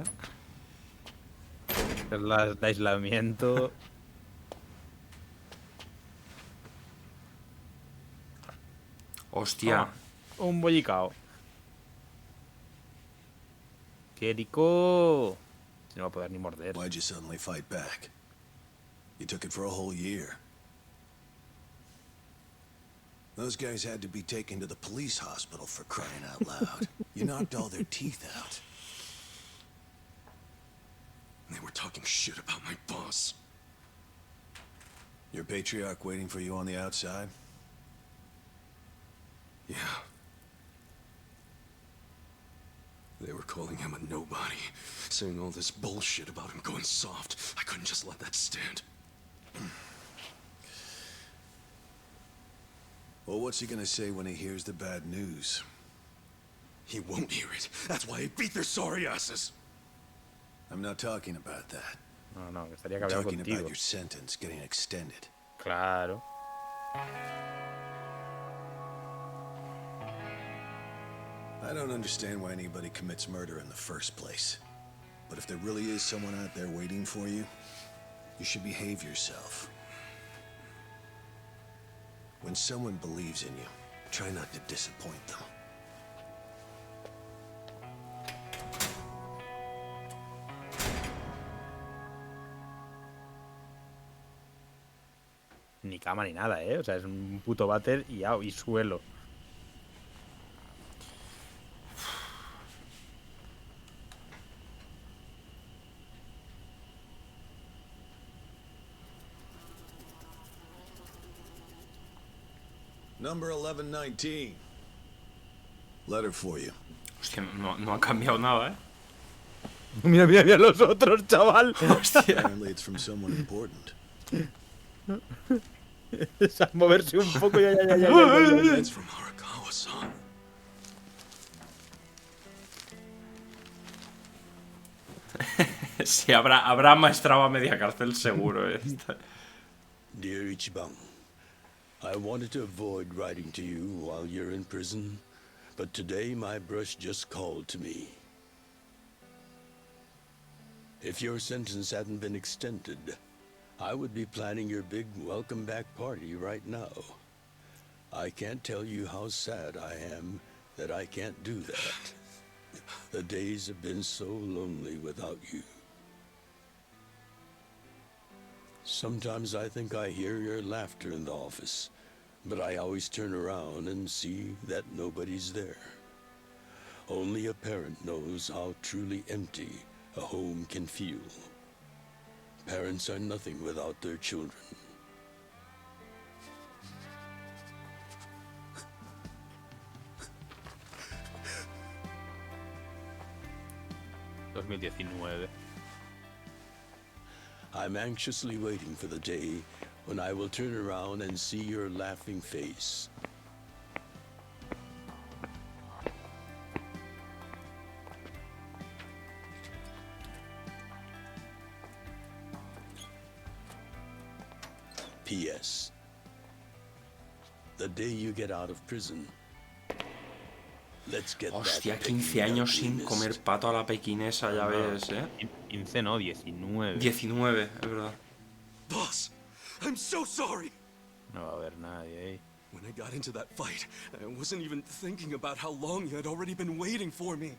[SPEAKER 2] El aislamiento.
[SPEAKER 1] Hostia.
[SPEAKER 2] Un bollicao. ¡Qué rico! No va a poder ni morder.
[SPEAKER 11] Why'd you suddenly fight back? You took it for a whole year. Those guys had to be taken to the police hospital for crying out loud. You knocked all their teeth out.
[SPEAKER 4] They were talking shit about my boss.
[SPEAKER 11] Your patriarch waiting for you on the outside?
[SPEAKER 4] Yeah. They were calling him a nobody, saying all this bullshit about him going soft. I couldn't just let that stand.
[SPEAKER 11] Well, what's he gonna say when he hears the bad news?
[SPEAKER 4] He won't hear it. That's why he beat their sorry asses.
[SPEAKER 11] I'm not talking about that.
[SPEAKER 2] No, que estaría
[SPEAKER 11] I'm
[SPEAKER 2] cabreado
[SPEAKER 11] talking
[SPEAKER 2] contigo.
[SPEAKER 11] about your sentence getting extended.
[SPEAKER 2] Claro.
[SPEAKER 11] I don't understand why anybody commits murder in the first place. But if there really is someone out there waiting for you, you should behave yourself. When someone believes in you, try not to disappoint them.
[SPEAKER 2] ni cama ni nada, ¿eh? O sea, es un puto váter y suelo.
[SPEAKER 11] Number 1119. Letter for you.
[SPEAKER 1] Hostia, no han cambiado nada, ¿eh?
[SPEAKER 2] Mira los otros, chaval.
[SPEAKER 1] Hostia.
[SPEAKER 11] Apparently it's from someone important.
[SPEAKER 2] Es a moverse un poco. Ya.
[SPEAKER 11] It's from Arakawa-san.
[SPEAKER 1] Sí, habrá maestrado a media cárcel seguro.
[SPEAKER 5] Dear Ichiban, I wanted to avoid writing to you while you're in prison, but today my brush just called to me. If your sentence hadn't been extended, I would be planning your big welcome back party right now. I can't tell you how sad I am that I can't do that. The days have been so lonely without you. Sometimes I think I hear your laughter in the office, but I always turn around and see that nobody's there. Only a parent knows how truly empty a home can feel. Parents are nothing without their children. I'm anxiously waiting for the day when I will turn around and see your laughing face. P.S. The day you get out of prison, let's get
[SPEAKER 1] Hostia,
[SPEAKER 5] that
[SPEAKER 1] 15 años sin comer pato a la pequinesa, ya ves, ¿eh?
[SPEAKER 2] 15 no, 19.
[SPEAKER 1] 19, es verdad.
[SPEAKER 4] Boss, I'm so sorry.
[SPEAKER 2] No va a haber nadie ahí.
[SPEAKER 4] When I got into that fight, I wasn't even thinking about how long you had already been waiting for me.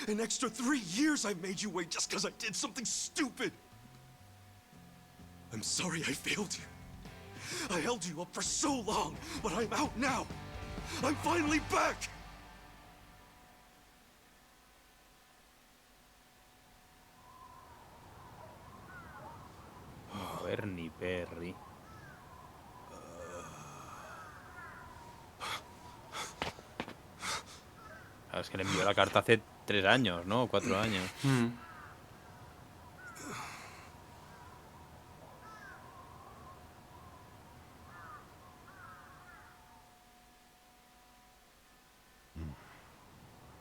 [SPEAKER 4] An extra 3 years I made you wait just because I did something stupid. I'm sorry I failed you. I held you up for so long, but I'm out now. I'm finally back.
[SPEAKER 2] Bernie Perry. Es que le envió la carta hace 3 años, ¿no? 4 años.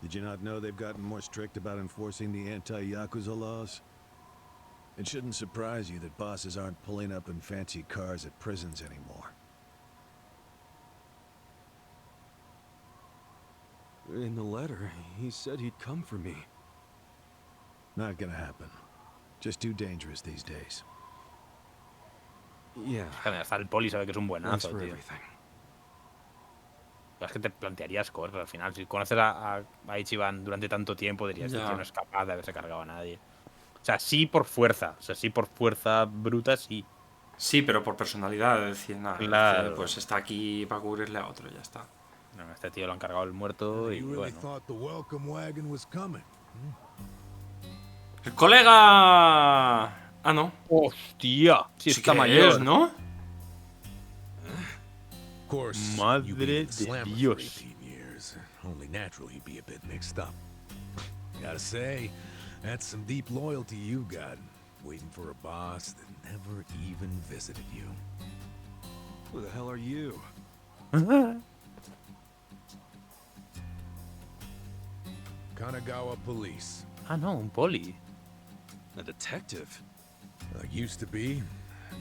[SPEAKER 3] Did you not know they've gotten more strict about enforcing the anti-Yakuza laws? It shouldn't surprise you that bosses aren't pulling up in fancy cars at prisons anymore.
[SPEAKER 4] In the letter, he said he'd come for me.
[SPEAKER 3] Not gonna happen. Just too dangerous these days.
[SPEAKER 4] Yeah.
[SPEAKER 2] Hasta el poli sabe que es un buenazo,
[SPEAKER 4] for
[SPEAKER 2] tío.
[SPEAKER 4] everything.
[SPEAKER 2] Es que te plantearías cosas al final. Si conoces a Ichiban durante tanto tiempo, dirías que no es capaz de haberse cargado a nadie. O sea, sí por fuerza. O sea, sí por fuerza bruta, sí.
[SPEAKER 1] Sí, pero por personalidad. Es decir, nada,
[SPEAKER 2] Claro.
[SPEAKER 1] pues está aquí para cubrirle a otro, ya está.
[SPEAKER 2] No, este tío lo han cargado el muerto y bueno.
[SPEAKER 1] ¡El colega! Ah, no.
[SPEAKER 2] ¡Hostia! Sí,
[SPEAKER 1] Sí
[SPEAKER 2] está
[SPEAKER 1] que
[SPEAKER 2] mayor,
[SPEAKER 1] es, ¿no?
[SPEAKER 2] Madre de Dios.
[SPEAKER 14] Only natural he'd be a bit mixed up. Gotta say, that's some deep loyalty you've got, waiting for a boss that never even visited you.
[SPEAKER 4] Who the hell are you?
[SPEAKER 14] Kanagawa Police.
[SPEAKER 2] Ah, no, un poli.
[SPEAKER 4] A detective?
[SPEAKER 14] Used to be.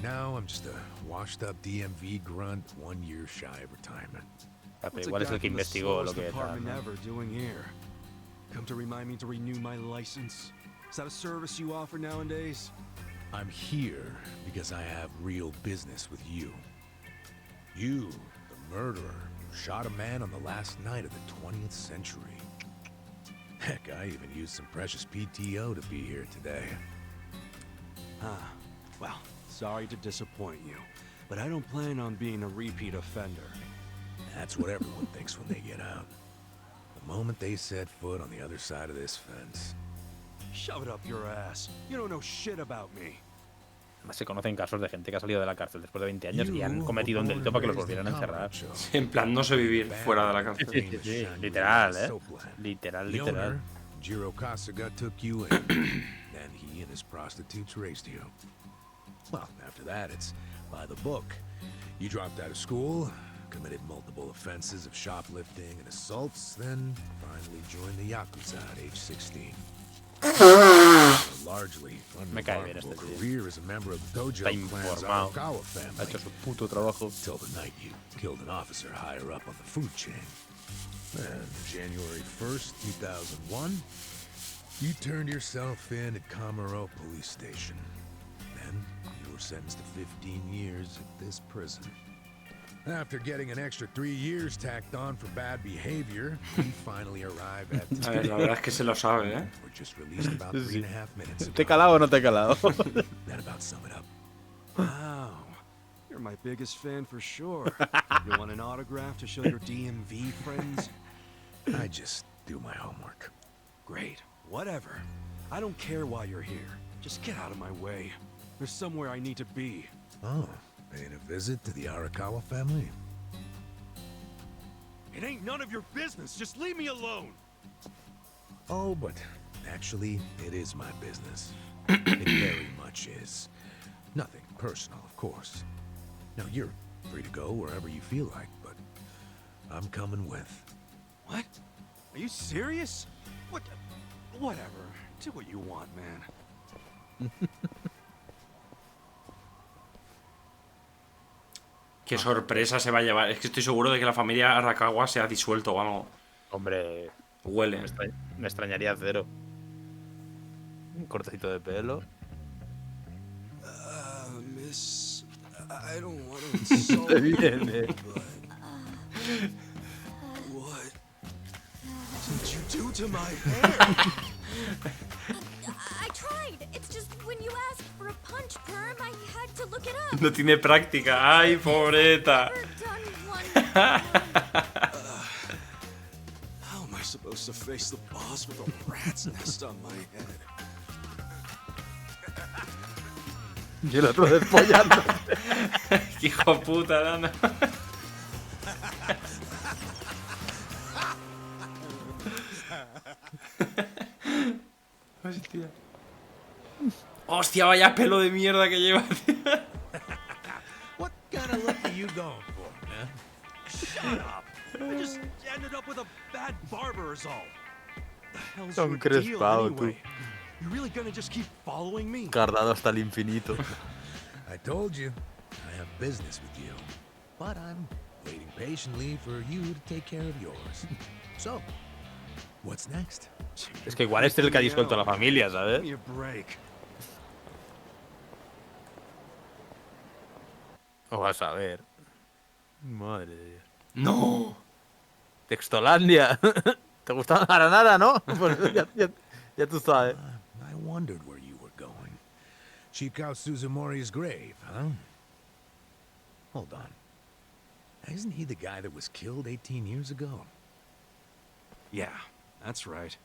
[SPEAKER 14] Now I'm just a washed-up DMV grunt 1 year shy of retirement.
[SPEAKER 4] What's
[SPEAKER 2] Igual
[SPEAKER 4] a
[SPEAKER 2] es el
[SPEAKER 4] guy
[SPEAKER 2] que
[SPEAKER 4] from the
[SPEAKER 2] investigó lo
[SPEAKER 4] slowest
[SPEAKER 2] que tal,
[SPEAKER 4] department
[SPEAKER 2] ¿no?
[SPEAKER 4] ever doing here? Come to remind me to renew my license? Is that a service you offer nowadays?
[SPEAKER 14] I'm here because I have real business with you. You, the murderer, who shot a man on the last night of the 20th century. Heck, I even used some precious PTO to be here today.
[SPEAKER 4] Well, sorry to disappoint you, but I don't plan on being a repeat offender.
[SPEAKER 14] That's what everyone thinks when they get out. The moment they set foot on the other side of this fence.
[SPEAKER 4] Shove it up your ass. You don't know shit about me.
[SPEAKER 2] Además, se conocen casos de gente que ha salido de la cárcel después de 20 años y han cometido un delito para que los volvieran a encerrar.
[SPEAKER 1] En plan, no sé vivir fuera de la cárcel.
[SPEAKER 2] Sí, literal, literal.
[SPEAKER 14] Jiro Kasuga took you in. Then he and his prostitutes raised you. Well, after that, it's by the book. You dropped out of school, committed multiple offenses of shoplifting and assaults, then finally joined the Yakuza at age 16. Largely unremarkable career as a member of the Tojo clan's Arakawa family.
[SPEAKER 2] Ha hecho su puto trabajo.
[SPEAKER 14] Till the night you killed an officer higher up on the food chain. Then, January 1st, 2001, you turned yourself in at Kamaro Police Station. Then, you were sentenced to 15 years at this prison. After getting an extra 3 years tacked on for bad behavior, we finally arrive at
[SPEAKER 1] A ver, la verdad es que se lo sabe, ¿eh?
[SPEAKER 14] We're just released about 3.5 minutes ago.
[SPEAKER 2] ¿Te he calado o no te he calado?
[SPEAKER 14] That about sum it up.
[SPEAKER 4] Wow. You're my biggest fan for sure. You want an autograph to show your DMV friends?
[SPEAKER 14] I just do my homework.
[SPEAKER 4] Great. Whatever. I don't care why you're here. Just get out of my way. There's somewhere I need to be.
[SPEAKER 14] Oh, paying a visit to the Arakawa family?
[SPEAKER 11] It ain't none of your business. Just leave me alone.
[SPEAKER 14] Oh, but actually, it is my business. It very much is. Nothing personal, of course. Now, you're free to go wherever you feel like, but I'm coming with.
[SPEAKER 4] What? Are you serious? What? Whatever. Do what you want, man.
[SPEAKER 1] Qué sorpresa se va a llevar. Es que estoy seguro de que la familia Arakawa se ha disuelto o algo.
[SPEAKER 2] Hombre,
[SPEAKER 1] huele.
[SPEAKER 2] Me extrañaría cero. Un cortecito de pelo.
[SPEAKER 4] Miss, I don't want to insult you, but what did you do to my hair?
[SPEAKER 9] I tried. It's just when you asked for a punch perm, I had to look it up.
[SPEAKER 1] No tiene práctica. Ay, pobreta.
[SPEAKER 4] How am I supposed to face the boss with a rat's nest on my head?
[SPEAKER 2] Y el otro despollando.
[SPEAKER 1] Hijo puta, Dana. Hostia. Hostia, vaya pelo de mierda que lleva, tío.
[SPEAKER 14] What kind of look are you going for, man?
[SPEAKER 4] Shut up! I just ended up with a bad barber is all. The hell's
[SPEAKER 2] Tan
[SPEAKER 4] your
[SPEAKER 2] crespado,
[SPEAKER 4] deal anyway? You really gonna just keep following me?
[SPEAKER 2] Cardado hasta el infinito.
[SPEAKER 14] I told you, I have business with you. But I'm waiting patiently for you to take care of yours. So, what's next?
[SPEAKER 2] Es que igual este es el que ha disuelto a la familia, ¿sabes?
[SPEAKER 4] Give me a break.
[SPEAKER 2] O vas a ver. Madre de Dios.
[SPEAKER 1] ¡No!
[SPEAKER 2] Textolandia. ¿Te gustaba para nada, no? Pues ya tú sabes.
[SPEAKER 14] I wondered where you were going. Shikao Suzumori's grave, huh? Hold on. Isn't he the guy that was killed 18 years ago?
[SPEAKER 4] Yeah, that's right.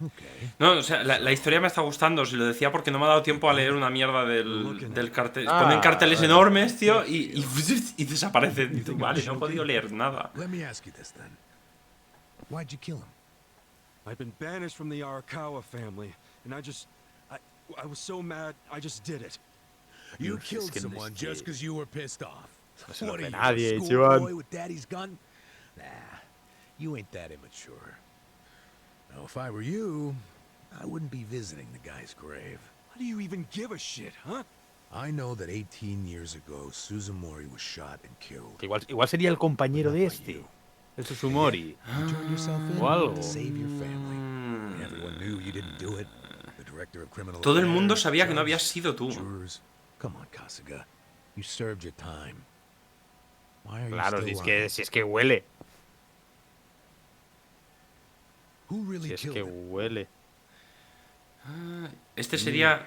[SPEAKER 14] Okay.
[SPEAKER 1] No, o sea, la historia me está gustando. Si lo decía porque no me ha dado tiempo a leer una mierda del cartel. Ponen carteles enormes, tío, y desaparecen. Y tú, vale, no he podido leer nada.
[SPEAKER 14] Let me ask you this then. Why'd you kill him?
[SPEAKER 4] I've been banished from the Arakawa family, and I was so mad, I just did it.
[SPEAKER 14] You killed someone just because you were pissed off. What are you,
[SPEAKER 2] nadie,
[SPEAKER 14] a
[SPEAKER 2] Iván.
[SPEAKER 14] schoolboy with daddy's gun? Nah, you ain't that immature. Now, if I were you, I wouldn't be visiting the guy's grave.
[SPEAKER 4] Why do you even give a shit, huh?
[SPEAKER 14] I know that 18 years ago, Suzumori was shot and killed.
[SPEAKER 2] Igual sería el compañero de este. El Suzumori.
[SPEAKER 14] You turned yourself in
[SPEAKER 2] O algo.
[SPEAKER 14] to save your family. Everyone knew you didn't do it. The director of criminal
[SPEAKER 1] Todo el mundo
[SPEAKER 14] affairs,
[SPEAKER 1] sabía que no
[SPEAKER 14] judge,
[SPEAKER 1] habías sido tú.
[SPEAKER 14] jurors. Come on, Kasuga. You served your time. Why are you
[SPEAKER 2] Claro,
[SPEAKER 14] still
[SPEAKER 2] si es que huele.
[SPEAKER 14] Who really
[SPEAKER 2] Si es
[SPEAKER 14] killed
[SPEAKER 2] que
[SPEAKER 14] him?
[SPEAKER 2] huele.
[SPEAKER 1] Este sería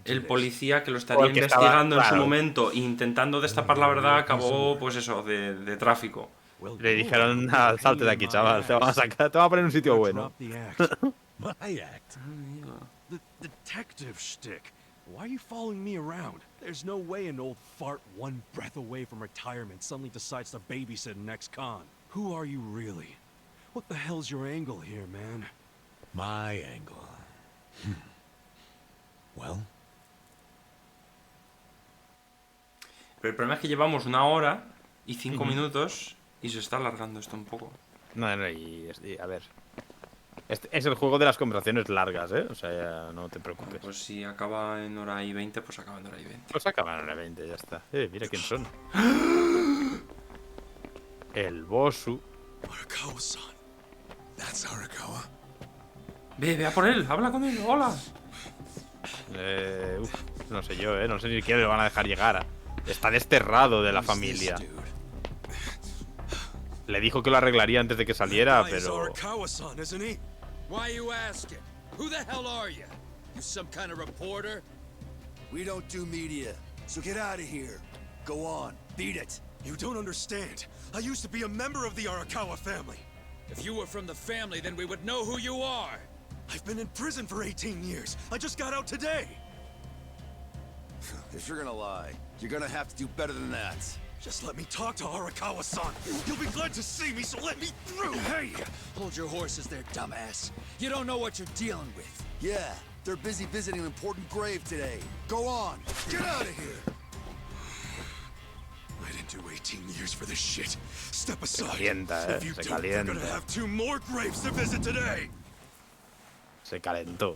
[SPEAKER 1] el policía que lo
[SPEAKER 2] O
[SPEAKER 1] estaría
[SPEAKER 2] el que estaba-
[SPEAKER 1] investigando en su
[SPEAKER 2] claro.
[SPEAKER 1] momento, intentando destapar la verdad, acabó, pues eso, de tráfico.
[SPEAKER 2] Le dijeron, salte de aquí, chaval, te van a sacar, te van a poner en un sitio bueno.
[SPEAKER 5] My act.
[SPEAKER 4] The detective shtick. Why are you following me around? There's no way an old fart one breath away from retirement suddenly decides to babysit an ex-con. Who are you really? What the hell's your angle here, man?
[SPEAKER 14] My angle. Well.
[SPEAKER 1] Pero el problema es que llevamos 1 hora y 5 minutos y se está alargando esto un poco.
[SPEAKER 2] No, y a ver. Este es el juego de las conversaciones largas, ¿eh? O sea, ya no te preocupes.
[SPEAKER 1] Pues si acaba en 1:20, pues acaba en 1:20.
[SPEAKER 2] Pues acaba en 1:20, ya está. Mira quién son. El Bosu.
[SPEAKER 11] Arakawa-san. That's Arakawa.
[SPEAKER 1] Ve a por él, habla con él, hola.
[SPEAKER 2] No sé yo, no sé ni siquiera le van a dejar llegar. Está desterrado de la familia. Le dijo que lo arreglaría antes de que saliera, pero...
[SPEAKER 11] Arakawa-san, isn't he?
[SPEAKER 8] Why are you asking? Who the hell are you? You some kind of reporter?
[SPEAKER 15] We don't do media, so get out of here. Go on, beat it.
[SPEAKER 11] You don't understand. I used to be a member of the Arakawa family.
[SPEAKER 8] If you were from the family, then we would know who you are.
[SPEAKER 11] I've been in prison for 18 years. I just got out today.
[SPEAKER 15] If you're gonna lie, you're gonna have to do better than that.
[SPEAKER 11] Just let me talk to Arakawa-san. You'll be glad to see me, so let me through.
[SPEAKER 8] Hey! Hold your horses there, dumbass. You don't know what you're dealing with.
[SPEAKER 15] Yeah, they're busy visiting an important grave today. Go on, get out of here.
[SPEAKER 11] I didn't do 18 years for this shit. Step aside.
[SPEAKER 2] Calienta,
[SPEAKER 11] If you
[SPEAKER 2] se
[SPEAKER 11] don't, they're
[SPEAKER 2] calienta.
[SPEAKER 11] gonna have 2 more graves to visit today.
[SPEAKER 2] Se calentó.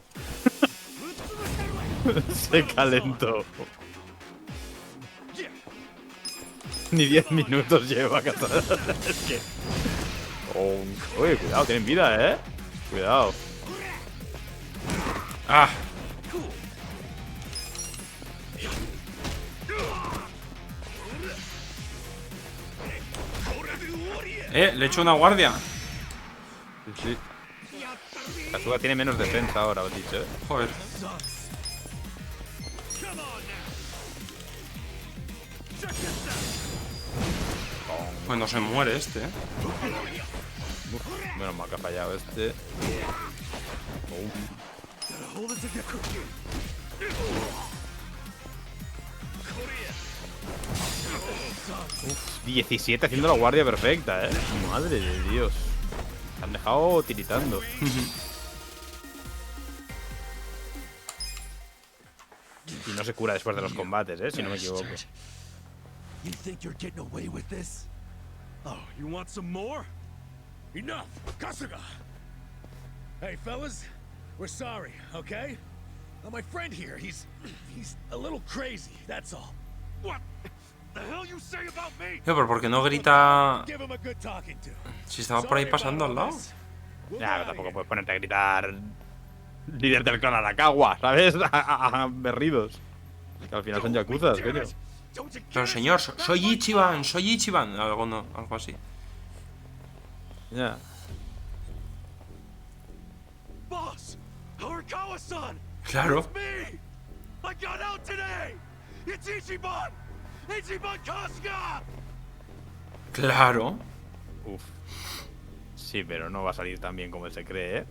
[SPEAKER 2] Se calentó. Ni 10 minutos lleva. Es que... Oye, cuidado, tienen vida, ¿eh? Cuidado.
[SPEAKER 1] ¡Ah! Le echo una guardia.
[SPEAKER 2] Sí. Kazuha tiene menos defensa ahora, os he dicho, ¿eh?
[SPEAKER 1] Joder. Bueno, se muere este, ¿eh?
[SPEAKER 2] Menos mal que ha fallado este. Uf, 17 haciendo la guardia perfecta, ¿eh? Madre de Dios. Se han dejado tiritando. Y no se cura después de los combates, ¿eh? Si no me equivoco.
[SPEAKER 11] You think you're getting away with this? Oh, you want some more?
[SPEAKER 5] Enough! Kasuga! Hey, fellas, we're sorry, okay? My friend here, he's a little crazy, that's all.
[SPEAKER 11] What the hell you say about me?
[SPEAKER 1] Pero ¿por qué no grita
[SPEAKER 5] Give him a good talking to.
[SPEAKER 1] si estaba por ahí pasando al lado?
[SPEAKER 2] Ya, pero tampoco puedes ponerte a gritar líder del clan Arakawa, ¿sabes? A berridos. Que al final son yakuzas, coño.
[SPEAKER 1] Pero señor, soy Ichiban, soy Ichiban. Algo así.
[SPEAKER 2] Ya.
[SPEAKER 11] Boss, Arakawa-san.
[SPEAKER 1] Claro.
[SPEAKER 11] It's me. I got out today. It's Ichiban. Ichiban Kasuga.
[SPEAKER 1] Claro.
[SPEAKER 2] Uf. Sí, pero no va a salir tan bien como él se cree, ¿eh?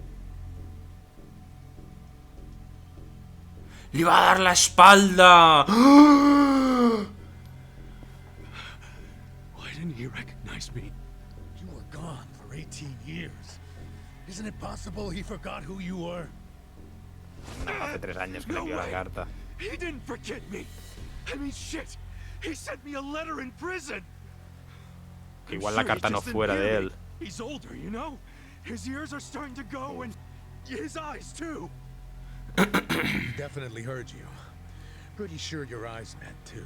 [SPEAKER 1] ¡Le va a dar la espalda!
[SPEAKER 11] Why didn't he recognize me?
[SPEAKER 5] You were gone for 18 years. Isn't it possible he forgot who you were?
[SPEAKER 2] Hace 3 años que le dio la carta.
[SPEAKER 11] He didn't forget me. I mean, shit. He sent me a letter in prison.
[SPEAKER 2] Igual la carta no fuera de él.
[SPEAKER 11] He's older, you know? His ears are starting to go and his eyes too.
[SPEAKER 5] He definitely heard you. Pretty sure your eyes met too.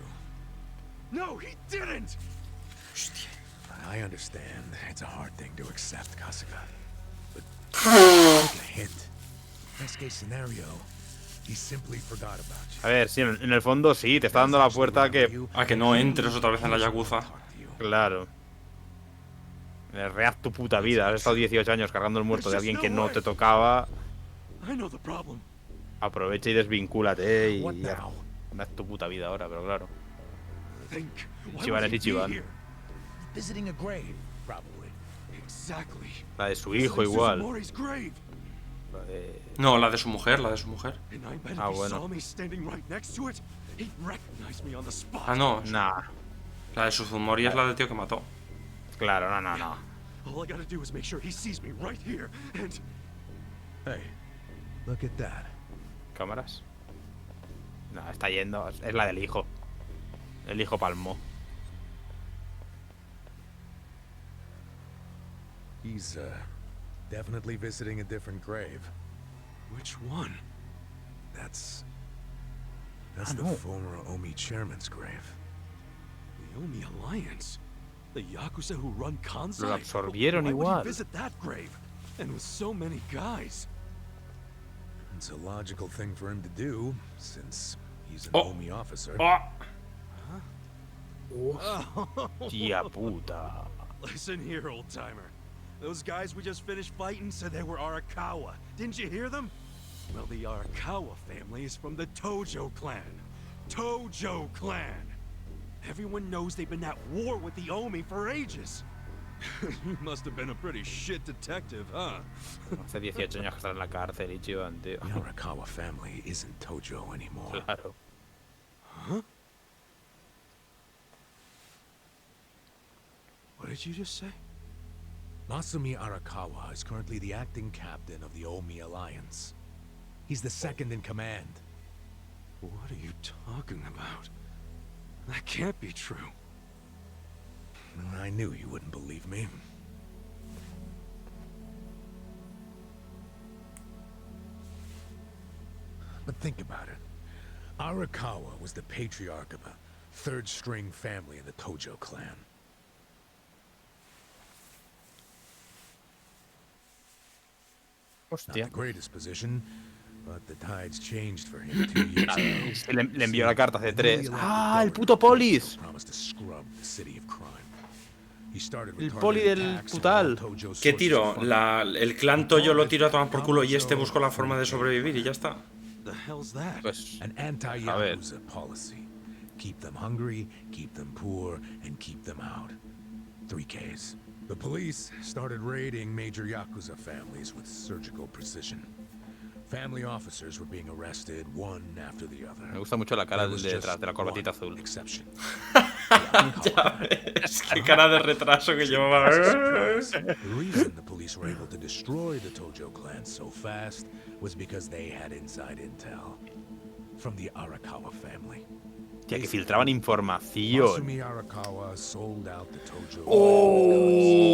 [SPEAKER 11] No, he didn't.
[SPEAKER 14] I understand. It's a hard thing to accept, Kasuga. But take a hint. Best case scenario, he simply forgot about you.
[SPEAKER 2] A ver, sí, en el fondo sí, te está dando la puerta
[SPEAKER 1] a que no entres otra vez en la Yakuza.
[SPEAKER 2] Claro. Rehaz tu puta vida. Has estado 18 años cargando el muerto de alguien que no te tocaba.
[SPEAKER 11] I know the problem.
[SPEAKER 2] Aprovecha y desvincúlate y haz tu puta vida ahora, pero claro. Ichiban es Ichiban.
[SPEAKER 14] Visiting a grave, probably.
[SPEAKER 4] Exactly.
[SPEAKER 2] La de su hijo igual.
[SPEAKER 1] No, la de su mujer, la de su mujer.
[SPEAKER 2] Ah, bueno.
[SPEAKER 1] Ah, no.
[SPEAKER 2] Nah.
[SPEAKER 1] La de Suzumori es la del tío que mató.
[SPEAKER 2] Claro, no.
[SPEAKER 4] All I gotta do is make sure he sees me right here, and...
[SPEAKER 14] Hey, look at that.
[SPEAKER 2] ¿Cámaras? No, está yendo. Es la del hijo. El hijo palmó.
[SPEAKER 14] He's, definitely visiting a different grave.
[SPEAKER 4] Which one?
[SPEAKER 14] That's the former Omi chairman's grave.
[SPEAKER 4] The Omi Alliance? The Yakuza who run Kansai?
[SPEAKER 2] Lo absorbieron
[SPEAKER 4] Why
[SPEAKER 2] igual.
[SPEAKER 4] would he visit that grave? And with so many guys?
[SPEAKER 14] It's a logical thing for him to do, since he's an Omi officer.
[SPEAKER 2] Tía puta.
[SPEAKER 4] Listen here, old-timer. Those guys we just finished fighting said they were Arakawa. Didn't you hear them? Well, the Arakawa family is from the Tojo clan. Tojo clan! Everyone knows they've been at war with the Omi for ages. You must have been a pretty shit detective, huh?
[SPEAKER 2] Hace 18 años que está en la cárcel, Ichiban, tío.
[SPEAKER 14] The Arakawa family isn't Tojo anymore.
[SPEAKER 2] Claro.
[SPEAKER 4] Huh? What did you just say?
[SPEAKER 14] Masumi Arakawa is currently the acting captain of the Omi Alliance. He's the second in command.
[SPEAKER 4] What are you talking about? That can't be true.
[SPEAKER 14] I knew you wouldn't believe me. But think about it. Arakawa was the patriarch of a third-string family in the Tojo clan. Not the greatest position, but the tides changed for him 2 years ago.
[SPEAKER 2] Le envió la carta hace 3. ¡Ah, el puto polis! El poli del putal.
[SPEAKER 1] ¿Qué tiro? El clan Toyo lo tiró a tomar por culo y este buscó la forma de sobrevivir y ya está.
[SPEAKER 2] Pues,
[SPEAKER 14] An anti-Yakuza policy. Keep them hungry, keep them poor, and keep them out. 3 Ks. The police started raiding major Yakuza families with surgical precision. Family officers were being arrested one after the other.
[SPEAKER 2] Me gusta mucho la cara de detrás de la corbatita azul.
[SPEAKER 14] Exception.
[SPEAKER 1] Ya ves, qué cara de retraso que llevaba.
[SPEAKER 14] The reason the police were able to destroy the Tojo clan so fast was because they had inside intel from the Arakawa family.
[SPEAKER 2] Tía, que filtraban información.
[SPEAKER 14] Masumi Arakawa sold out the Tojo.
[SPEAKER 1] Oh,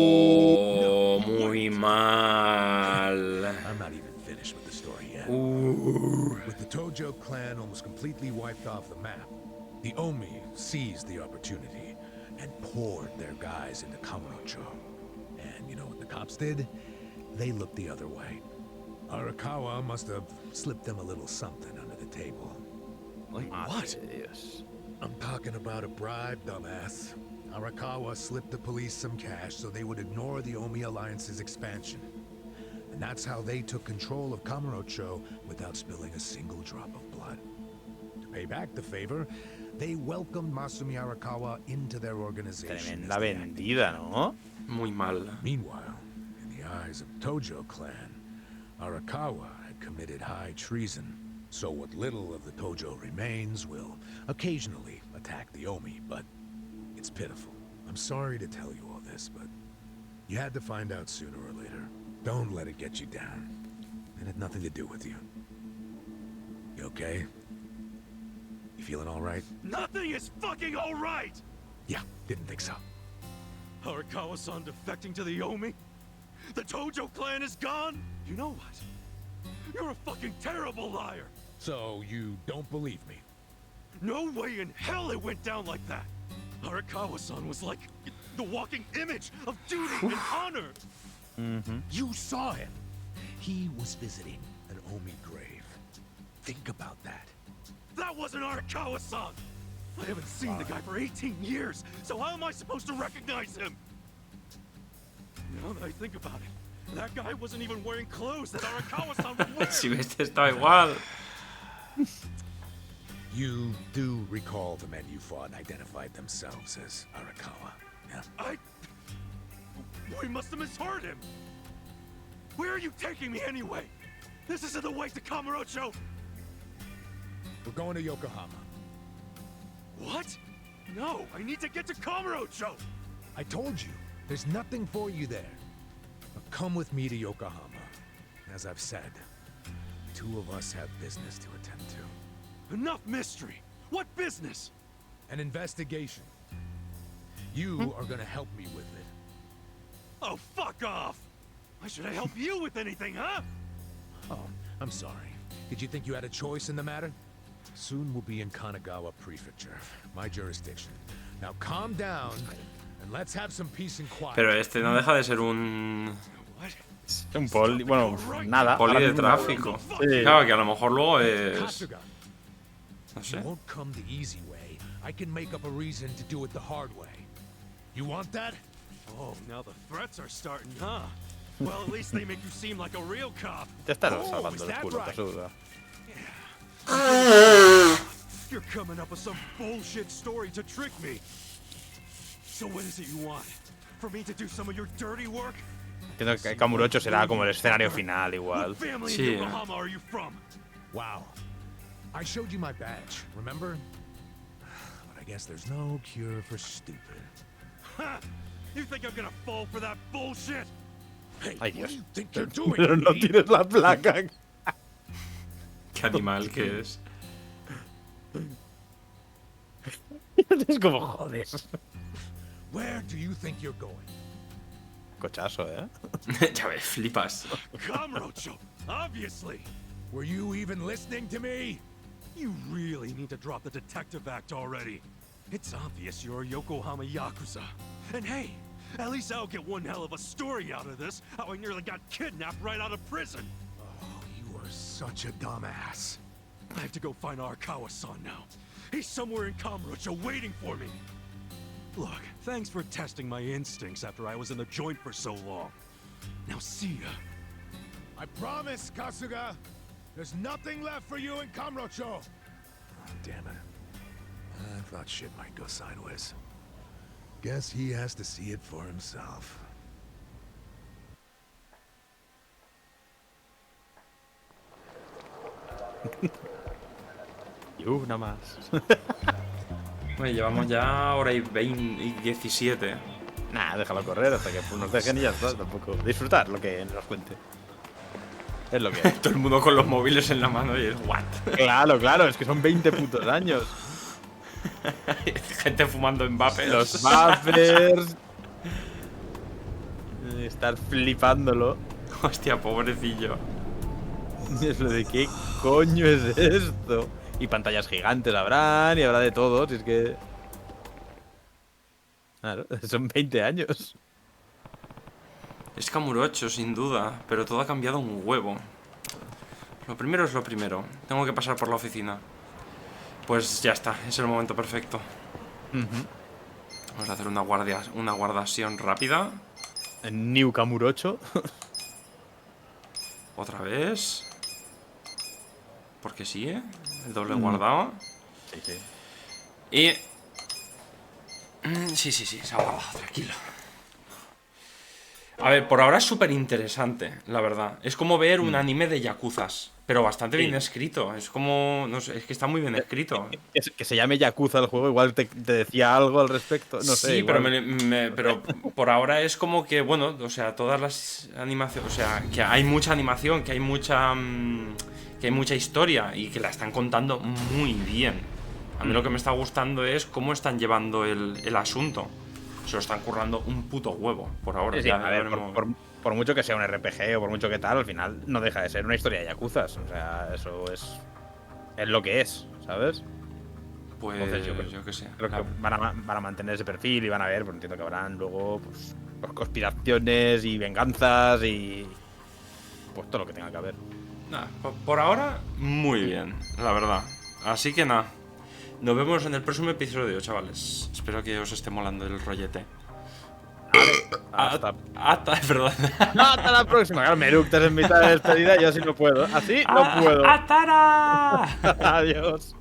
[SPEAKER 1] muy mal.
[SPEAKER 14] I'm not even finished with the story yet. With the Tojo clan almost completely wiped off the map, the Omi seized the opportunity and poured their guys into Kamurocho. And you know what the cops did? They looked the other way. Arakawa must have slipped them a little something under the table.
[SPEAKER 4] Like what?
[SPEAKER 14] I'm talking about a bribe, dumbass. Arakawa slipped the police some cash so they would ignore the Omi Alliance's expansion. And that's how they took control of Kamurocho without spilling a single drop of blood. To pay back the favor, they welcomed Masumi Arakawa into their organization.
[SPEAKER 2] Tremenda vendida, ¿no?
[SPEAKER 1] Muy mal.
[SPEAKER 14] Meanwhile, in the eyes of Tojo clan, Arakawa had committed high treason. So what little of the Tojo remains will occasionally attack the Omi, but it's pitiful. I'm sorry to tell you all this, but you had to find out sooner or later. Don't let it get you down. It had nothing to do with you. You okay? You feeling all right?
[SPEAKER 11] Nothing is fucking all right!
[SPEAKER 14] Yeah, didn't think so.
[SPEAKER 11] Arakawa-san defecting to the Omi? The Tojo clan is gone?
[SPEAKER 4] You know what?
[SPEAKER 11] You're a fucking terrible liar!
[SPEAKER 14] So you don't believe me?
[SPEAKER 11] No way in hell it went down like that! Arakawa-san was like the walking image of duty and honor!
[SPEAKER 14] You saw him. He was visiting an Omi grave. Think about that.
[SPEAKER 11] That wasn't Arakawa-san! I haven't seen the guy for 18 years, so how am I supposed to recognize him? Now that I think about it, that guy wasn't even wearing clothes that Arakawa-san would wear!
[SPEAKER 1] Si ves, está igual.
[SPEAKER 14] You do recall the men you fought identified themselves as Arakawa, yeah?
[SPEAKER 11] We must have misheard him! Where are you taking me anyway? This isn't the way to Kamurocho!
[SPEAKER 14] We're going to Yokohama.
[SPEAKER 11] What? No, I need to get to Kamurocho!
[SPEAKER 14] I told you, there's nothing for you there. But come with me to Yokohama. As I've said, the two of us have business to attend to.
[SPEAKER 11] Enough mystery! What business?
[SPEAKER 14] An investigation. You are gonna help me with it.
[SPEAKER 11] Oh, fuck off! Why should I help you with anything, huh?
[SPEAKER 14] Oh, I'm sorry. Did you think you had a choice in the matter? Soon we'll be in Kanagawa Prefecture, my jurisdiction. Now calm down and let's have some peace and quiet.
[SPEAKER 1] Pero este no deja de ser un
[SPEAKER 2] poli, bueno, nada.
[SPEAKER 1] Poli de tráfico.
[SPEAKER 2] Sí.
[SPEAKER 1] Claro, que a lo mejor luego es... No sé.
[SPEAKER 14] You won't come the easy way. I can make up a reason to do it the hard way. You want that?
[SPEAKER 11] Oh, now the threats are starting, huh? Well, at least they make you seem like a real cop.
[SPEAKER 2] Te estás salvando el culo, te ayuda.
[SPEAKER 11] You're coming up with some bullshit story to trick me. So what is it you want? For me to do some of your dirty work?
[SPEAKER 2] Entiendo que Kamurocho será como el escenario final igual.
[SPEAKER 11] What family in Yokohama are you from?
[SPEAKER 14] Wow. I showed you my badge, remember? But I guess there's no cure for stupid.
[SPEAKER 11] Ha! You think I'm gonna fall for that bullshit?
[SPEAKER 14] Hey,
[SPEAKER 2] Ay,
[SPEAKER 14] what
[SPEAKER 2] Dios.
[SPEAKER 14] do you think you're doing?
[SPEAKER 2] Pero no tires la placa.
[SPEAKER 1] Qué animal que es.
[SPEAKER 2] Es como joder.
[SPEAKER 14] Where do you think you're going?
[SPEAKER 2] Cochazo, ¿eh?
[SPEAKER 1] Ya ves, flipas.
[SPEAKER 11] Kamurocho, obviously.
[SPEAKER 14] Were you even listening to me?
[SPEAKER 11] You really need to drop the detective act already. It's obvious you're a Yokohama Yakuza. And hey, at least I'll get one hell of a story out of this, how I nearly got kidnapped right out of prison.
[SPEAKER 14] Oh, you are such a dumbass.
[SPEAKER 11] I have to go find Arakawa-san now. He's somewhere in Kamurocho waiting for me. Look, thanks for testing my instincts after I was in the joint for so long. Now see ya.
[SPEAKER 14] I promise, Kasuga. There's nothing left for you in Kamurocho. Oh, damn it. I thought shit might go sideways. Guess he has to see it for himself.
[SPEAKER 2] Y una más.
[SPEAKER 1] Bueno, llevamos ya hora y 17.
[SPEAKER 2] Nah, déjalo correr hasta que nos dejen y ya está. Tampoco. Disfrutar lo que nos cuente. Es lo que es.
[SPEAKER 1] Todo el mundo con los móviles en la mano y es what.
[SPEAKER 2] Claro, claro, es que son 20 putos años.
[SPEAKER 1] Gente fumando en vapers.
[SPEAKER 2] Los vapers. Estar flipándolo.
[SPEAKER 1] Hostia, pobrecillo.
[SPEAKER 2] Es lo de qué coño es esto. Y pantallas gigantes habrán, y habrá de todo, si es que... Claro, son 20 años.
[SPEAKER 1] Es Kamurocho, sin duda, pero todo ha cambiado un huevo. Lo primero es lo primero. Tengo que pasar por la oficina. Pues ya está, es el momento perfecto. Vamos a hacer una guardación rápida.
[SPEAKER 2] En New Kamurocho.
[SPEAKER 1] Otra vez. Porque sí, ¿eh? El doble guardado.
[SPEAKER 2] Sí, sí.
[SPEAKER 1] Y... Sí, se ha guardado, tranquilo. A ver, por ahora es súper interesante, la verdad. Es como ver un anime de yakuzas, pero bastante bien escrito. Es como... No sé, es que está muy bien escrito.
[SPEAKER 2] Que se llame Yakuza el juego, igual te decía algo al respecto. No sé,
[SPEAKER 1] sí,
[SPEAKER 2] igual.
[SPEAKER 1] pero por ahora es como que, bueno, o sea, todas las animaciones... O sea, que hay mucha animación, que hay mucha historia y que la están contando muy bien. A mí lo que me está gustando es cómo están llevando el asunto. Se lo están currando un puto huevo, por ahora.
[SPEAKER 2] Sí, a ver, por mucho que sea un RPG o por mucho que tal, al final no deja de ser una historia de yakuzas. O sea, eso es lo que es, ¿sabes?
[SPEAKER 1] Pues
[SPEAKER 2] entonces,
[SPEAKER 1] yo qué sé.
[SPEAKER 2] Creo que van a mantener ese perfil y van a ver, pues entiendo que habrán luego pues conspiraciones y venganzas y pues todo lo que tenga que haber.
[SPEAKER 1] Nada, por ahora, muy bien, la verdad. Así que nada, nos vemos en el próximo episodio, chavales. Espero que os esté molando el rollete. Hasta
[SPEAKER 2] la próxima. Claro, me eructas en mitad de despedida y yo así no puedo. Así no puedo.
[SPEAKER 1] ¡Atara!
[SPEAKER 2] Adiós.